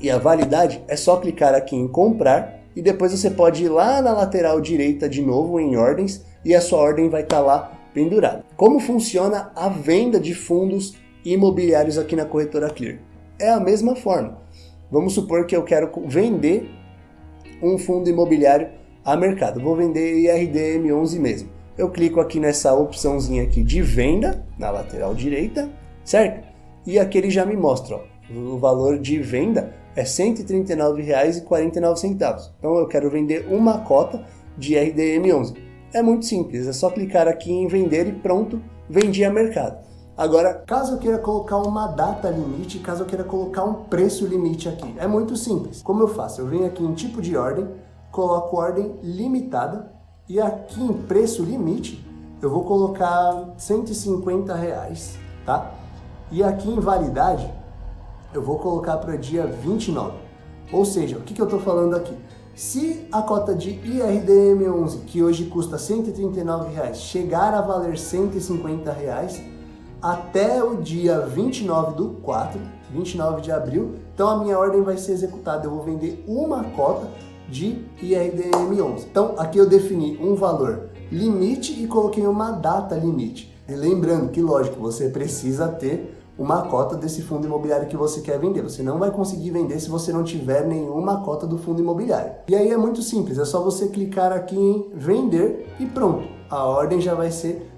e a validade, é só clicar aqui em comprar. E depois você pode ir lá na lateral direita de novo em ordens e a sua ordem vai estar lá pendurada. Como funciona a venda de fundos imobiliários aqui na corretora Clear? É a mesma forma. Vamos supor que eu quero vender um fundo imobiliário a mercado. Vou vender IRDM11 mesmo. Eu clico aqui nessa opçãozinha aqui de venda na lateral direita, certo? E aqui ele já me mostra, ó, o valor de venda é R$ 139,49. Então eu quero vender uma cota de RDM11. É muito simples, é só clicar aqui em vender e pronto, vendi a mercado. Agora, caso eu queira colocar uma data limite, caso eu queira colocar um preço limite aqui, é muito simples. Como eu faço? Eu venho aqui em tipo de ordem, coloco ordem limitada e aqui em preço limite eu vou colocar R$ 150, tá? E aqui em validade eu vou colocar para dia 29. Ou seja, o que eu estou falando aqui? Se a cota de IRDM11, que hoje custa R$ 139, chegar a valer R$ 150 até o dia 29 de abril, então a minha ordem vai ser executada. Eu vou vender uma cota de IRDM11. Então aqui eu defini um valor limite e coloquei uma data limite. E lembrando que, lógico, você precisa ter uma cota desse fundo imobiliário que você quer vender. Você não vai conseguir vender se você não tiver nenhuma cota do fundo imobiliário. E aí é muito simples, é só você clicar aqui em vender e pronto. A ordem já vai ser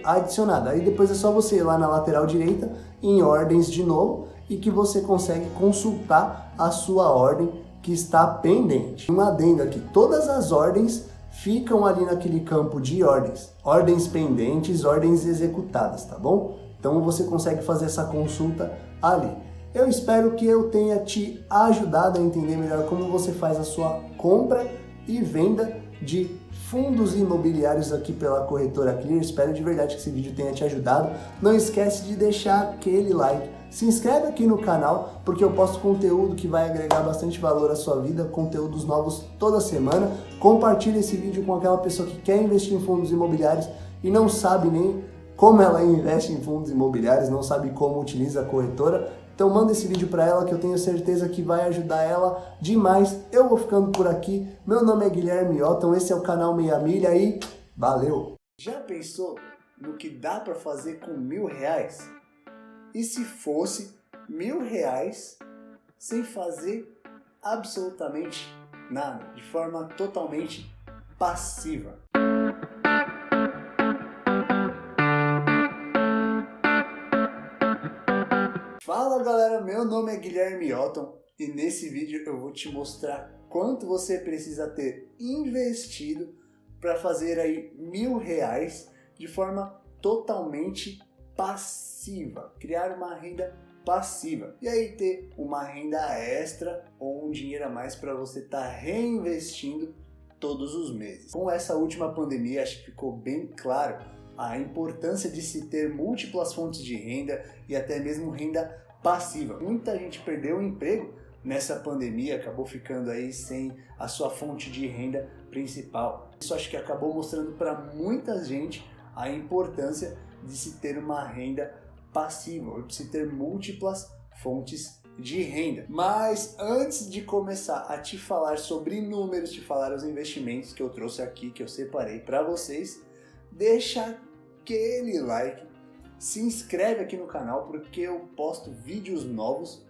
adicionada. Aí depois é só você ir lá na lateral direita em ordens de novo e que você consegue consultar a sua ordem que está pendente. Um adendo aqui, todas as ordens ficam ali naquele campo de ordens pendentes, ordens executadas, tá bom? Então você consegue fazer essa consulta ali. Eu espero que eu tenha te ajudado a entender melhor como você faz a sua compra e venda de fundos imobiliários aqui pela corretora Clear. Espero de verdade que esse vídeo tenha te ajudado. Não esquece de deixar aquele like. Se inscreve aqui no canal, porque eu posto conteúdo que vai agregar bastante valor à sua vida, conteúdos novos toda semana. Compartilhe esse vídeo com aquela pessoa que quer investir em fundos imobiliários e não sabe nem como ela investe em fundos imobiliários, não sabe como utiliza a corretora. Então manda esse vídeo para ela que eu tenho certeza que vai ajudar ela demais. Eu vou ficando por aqui. Meu nome é Guilherme Otton, esse é o canal Meia Milha e valeu! Já pensou no que dá para fazer com R$1.000? E se fosse R$1.000 sem fazer absolutamente nada, de forma totalmente passiva? Fala galera, meu nome é Guilherme Otton e nesse vídeo eu vou te mostrar quanto você precisa ter investido para fazer aí R$1.000 de forma totalmente passiva, criar uma renda passiva e aí ter uma renda extra ou um dinheiro a mais para você estar reinvestindo todos os meses. Com essa última pandemia, acho que ficou bem claro a importância de se ter múltiplas fontes de renda e até mesmo renda passiva. Muita gente perdeu o emprego nessa pandemia, acabou ficando aí sem a sua fonte de renda principal. Isso acho que acabou mostrando para muita gente a importância de se ter uma renda passiva, ou de se ter múltiplas fontes de renda. Mas antes de começar a te falar sobre números, te falar os investimentos que eu trouxe aqui, que eu separei para vocês, deixa aquele like, se inscreve aqui no canal porque eu posto vídeos novos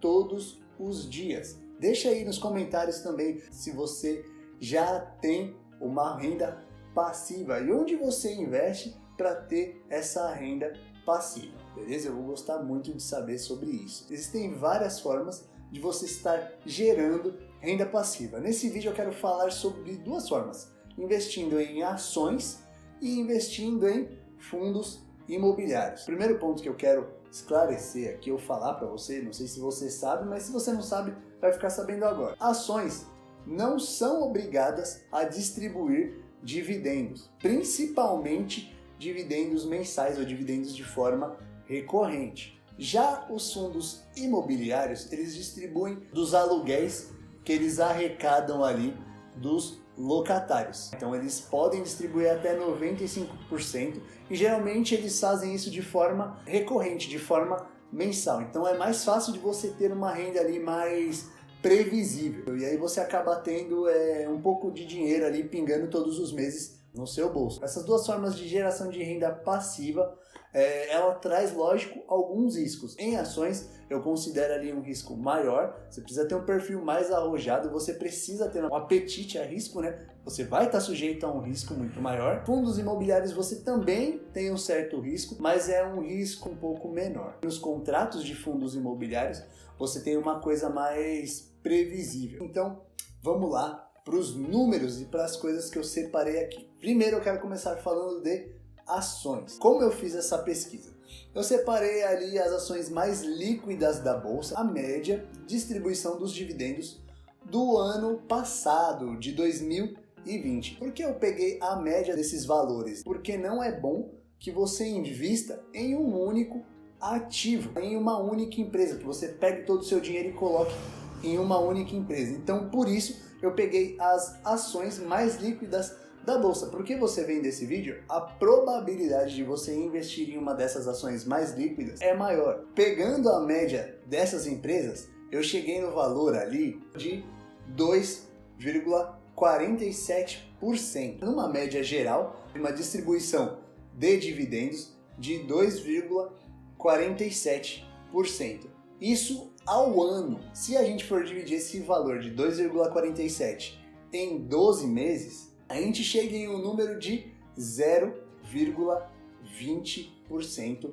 todos os dias. Deixa aí nos comentários também se você já tem uma renda passiva e onde você investe para ter essa renda passiva, beleza? Eu vou gostar muito de saber sobre isso. Existem várias formas de você estar gerando renda passiva. Nesse vídeo eu quero falar sobre duas formas: investindo em ações e investindo em fundos imobiliários. O primeiro ponto que eu quero esclarecer aqui, eu falar para você, não sei se você sabe, mas se você não sabe, vai ficar sabendo agora. Ações não são obrigadas a distribuir dividendos, principalmente dividendos mensais ou dividendos de forma recorrente. Já os fundos imobiliários, eles distribuem dos aluguéis que eles arrecadam ali dos locatários. Então eles podem distribuir até 95% e geralmente eles fazem isso de forma recorrente, de forma mensal. Então é mais fácil de você ter uma renda ali mais previsível. E aí você acaba tendo um pouco de dinheiro ali pingando todos os meses no seu bolso. Essas duas formas de geração de renda passiva, ela traz, lógico, alguns riscos. Em ações, eu considero ali um risco maior, você precisa ter um perfil mais arrojado, você precisa ter um apetite a risco, né? Você vai estar sujeito a um risco muito maior. Fundos imobiliários você também tem um certo risco, mas é um risco um pouco menor. Nos contratos de fundos imobiliários, você tem uma coisa mais previsível. Então, vamos lá para os números e para as coisas que eu separei aqui. Primeiro eu quero começar falando de ações. Como eu fiz essa pesquisa? Eu separei ali as ações mais líquidas da bolsa, a média distribuição dos dividendos do ano passado, de 2020. Por que eu peguei a média desses valores? Porque não é bom que você invista em um único ativo, em uma única empresa, que você pegue todo o seu dinheiro e coloque em uma única empresa. Então, por isso, eu peguei as ações mais líquidas da bolsa. Por que você vendo esse vídeo? A probabilidade de você investir em uma dessas ações mais líquidas é maior. Pegando a média dessas empresas, eu cheguei no valor ali de 2,47%. Numa média geral, uma distribuição de dividendos de 2,47%. Isso ao ano. Se a gente for dividir esse valor de 2,47 em 12 meses, a gente chega em um número de 0,20%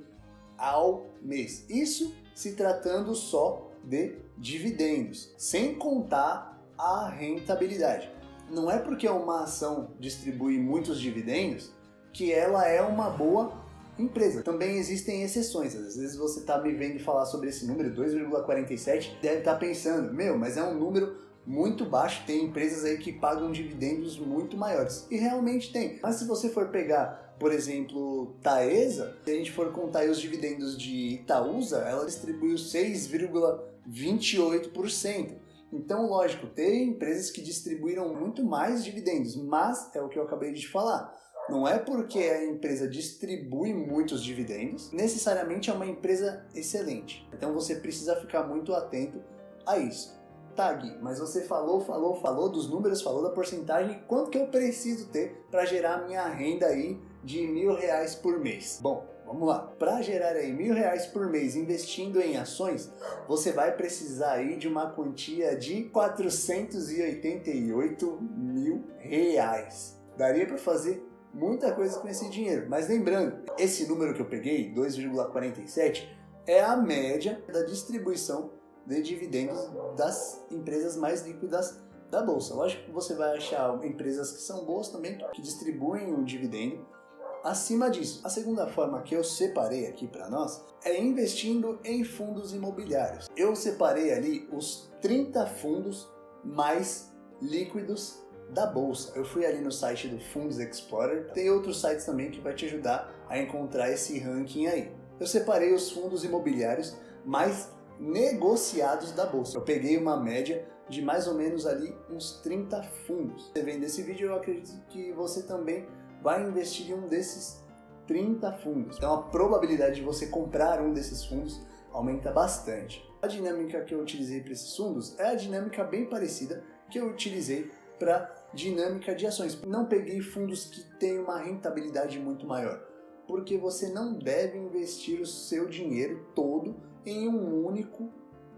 ao mês. Isso se tratando só de dividendos, sem contar a rentabilidade. Não é porque uma ação distribui muitos dividendos que ela é uma boa empresa. Também existem exceções. Às vezes você está me vendo falar sobre esse número, 2,47, deve estar pensando, mas é um número muito baixo, tem empresas aí que pagam dividendos muito maiores. E realmente tem. Mas se você for pegar, por exemplo, Taesa, se a gente for contar aí os dividendos de Itaúsa, ela distribuiu 6,28%. Então, lógico, tem empresas que distribuíram muito mais dividendos, mas é o que eu acabei de falar. Não é porque a empresa distribui muitos dividendos, necessariamente é uma empresa excelente. Então você precisa ficar muito atento a isso. Tá, Gui, mas você falou dos números, falou da porcentagem, quanto que eu preciso ter para gerar minha renda aí de R$1.000 por mês? Bom, vamos lá. Para gerar aí R$1.000 por mês investindo em ações, você vai precisar aí de uma quantia de R$488 mil. Daria para fazer muita coisa com esse dinheiro, mas lembrando, esse número que eu peguei, 2,47, é a média da distribuição de dividendos das empresas mais líquidas da bolsa. Lógico que você vai achar empresas que são boas também, que distribuem um dividendo acima disso. A segunda forma que eu separei aqui para nós é investindo em fundos imobiliários. Eu separei ali os 30 fundos mais líquidos da bolsa. Eu fui ali no site do Fundos Explorer, tem outros sites também que vai te ajudar a encontrar esse ranking aí. Eu separei os fundos imobiliários mais negociados da bolsa. Eu peguei uma média de mais ou menos ali uns 30 fundos. Você vendo esse vídeo, eu acredito que você também vai investir em um desses 30 fundos. Então a probabilidade de você comprar um desses fundos aumenta bastante. A dinâmica que eu utilizei para esses fundos é a dinâmica bem parecida que eu utilizei para dinâmica de ações. Não peguei fundos que têm uma rentabilidade muito maior, porque você não deve investir o seu dinheiro todo em um único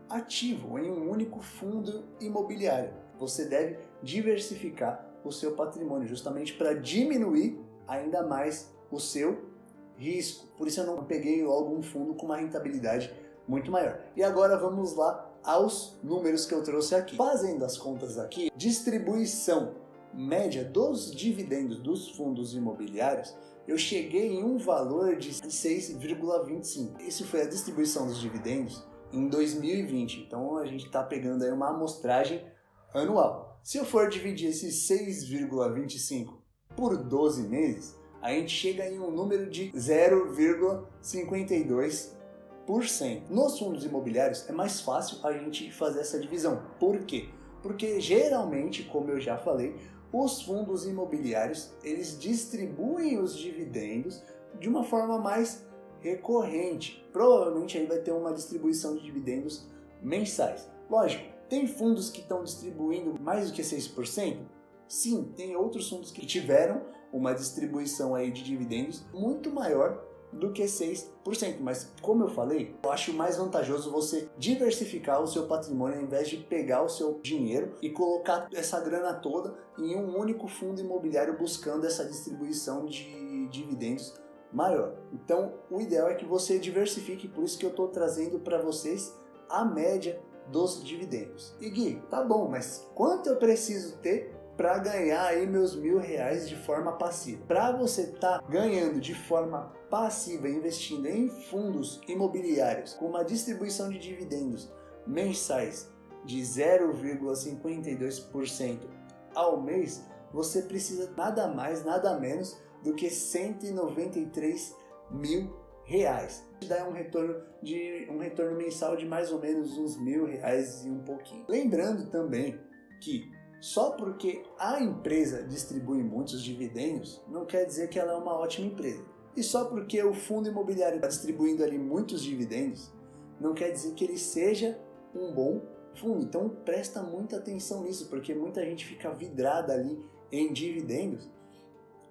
ativo, em um único fundo imobiliário. Você deve diversificar o seu patrimônio, justamente para diminuir ainda mais o seu risco. Por isso eu não peguei logo um fundo com uma rentabilidade muito maior. E agora vamos lá aos números que eu trouxe aqui. Fazendo as contas aqui, distribuição média dos dividendos dos fundos imobiliários, eu cheguei em um valor de 6,25. Isso foi a distribuição dos dividendos em 2020. Então a gente está pegando aí uma amostragem anual. Se eu for dividir esses 6,25 por 12 meses, a gente chega em um número de 0,52%. Nos fundos imobiliários é mais fácil a gente fazer essa divisão. Por quê? Porque geralmente, como eu já falei, os fundos imobiliários, eles distribuem os dividendos de uma forma mais recorrente. Provavelmente aí vai ter uma distribuição de dividendos mensais. Lógico, tem fundos que estão distribuindo mais do que 6%? Sim, tem outros fundos que tiveram uma distribuição aí de dividendos muito maior do que 6%, mas como eu falei, eu acho mais vantajoso você diversificar o seu patrimônio ao invés de pegar o seu dinheiro e colocar essa grana toda em um único fundo imobiliário buscando essa distribuição de dividendos maior. Então, o ideal é que você diversifique, por isso que eu estou trazendo para vocês a média dos dividendos. E Gui, tá bom, mas quanto eu preciso ter para ganhar aí meus R$1.000 de forma passiva? Para você estar ganhando de forma passiva, investindo em fundos imobiliários com uma distribuição de dividendos mensais de 0,52% ao mês, você precisa nada mais, nada menos do que R$193 mil. Dá um retorno mensal de mais ou menos uns R$1.000 e um pouquinho. Lembrando também que só porque a empresa distribui muitos dividendos, não quer dizer que ela é uma ótima empresa. E só porque o fundo imobiliário está distribuindo ali muitos dividendos, não quer dizer que ele seja um bom fundo. Então presta muita atenção nisso, porque muita gente fica vidrada ali em dividendos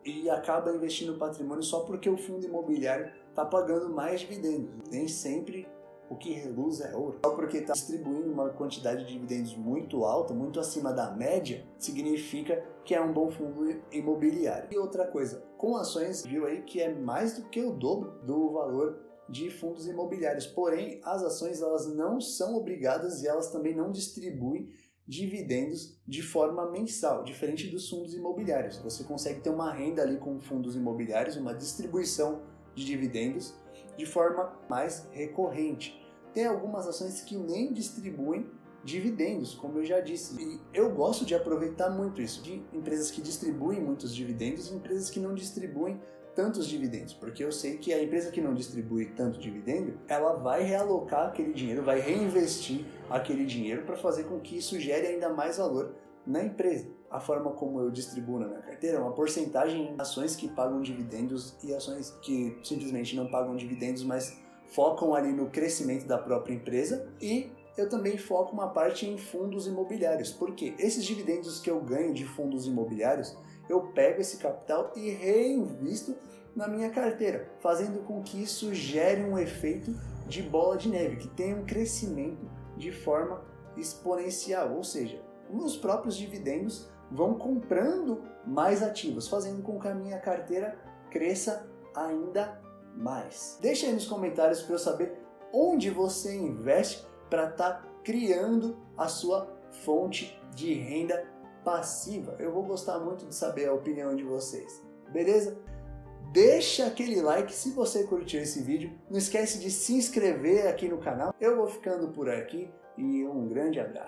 e acaba investindo no patrimônio só porque o fundo imobiliário está pagando mais dividendos. Nem sempre o que reluz é ouro. Só porque está distribuindo uma quantidade de dividendos muito alta, muito acima da média, significa que é um bom fundo imobiliário. E outra coisa, com ações, viu aí que é mais do que o dobro do valor de fundos imobiliários. Porém, as ações elas não são obrigadas e elas também não distribuem dividendos de forma mensal, diferente dos fundos imobiliários. Você consegue ter uma renda ali com fundos imobiliários, uma distribuição de dividendos de forma mais recorrente. Tem algumas ações que nem distribuem dividendos, como eu já disse, e eu gosto de aproveitar muito isso, de empresas que distribuem muitos dividendos e empresas que não distribuem tantos dividendos, porque eu sei que a empresa que não distribui tanto dividendo, ela vai realocar aquele dinheiro, vai reinvestir aquele dinheiro para fazer com que isso gere ainda mais valor na empresa. A forma como eu distribuo na minha carteira é uma porcentagem em ações que pagam dividendos e ações que simplesmente não pagam dividendos, mas focam ali no crescimento da própria empresa, e eu também foco uma parte em fundos imobiliários, porque esses dividendos que eu ganho de fundos imobiliários, eu pego esse capital e reinvisto na minha carteira, fazendo com que isso gere um efeito de bola de neve, que tenha um crescimento de forma exponencial, ou seja, os próprios dividendos vão comprando mais ativos, fazendo com que a minha carteira cresça ainda mais. Deixa aí nos comentários para eu saber onde você investe para estar criando a sua fonte de renda passiva. Eu vou gostar muito de saber a opinião de vocês, beleza? Deixa aquele like se você curtiu esse vídeo. Não esquece de se inscrever aqui no canal. Eu vou ficando por aqui e um grande abraço.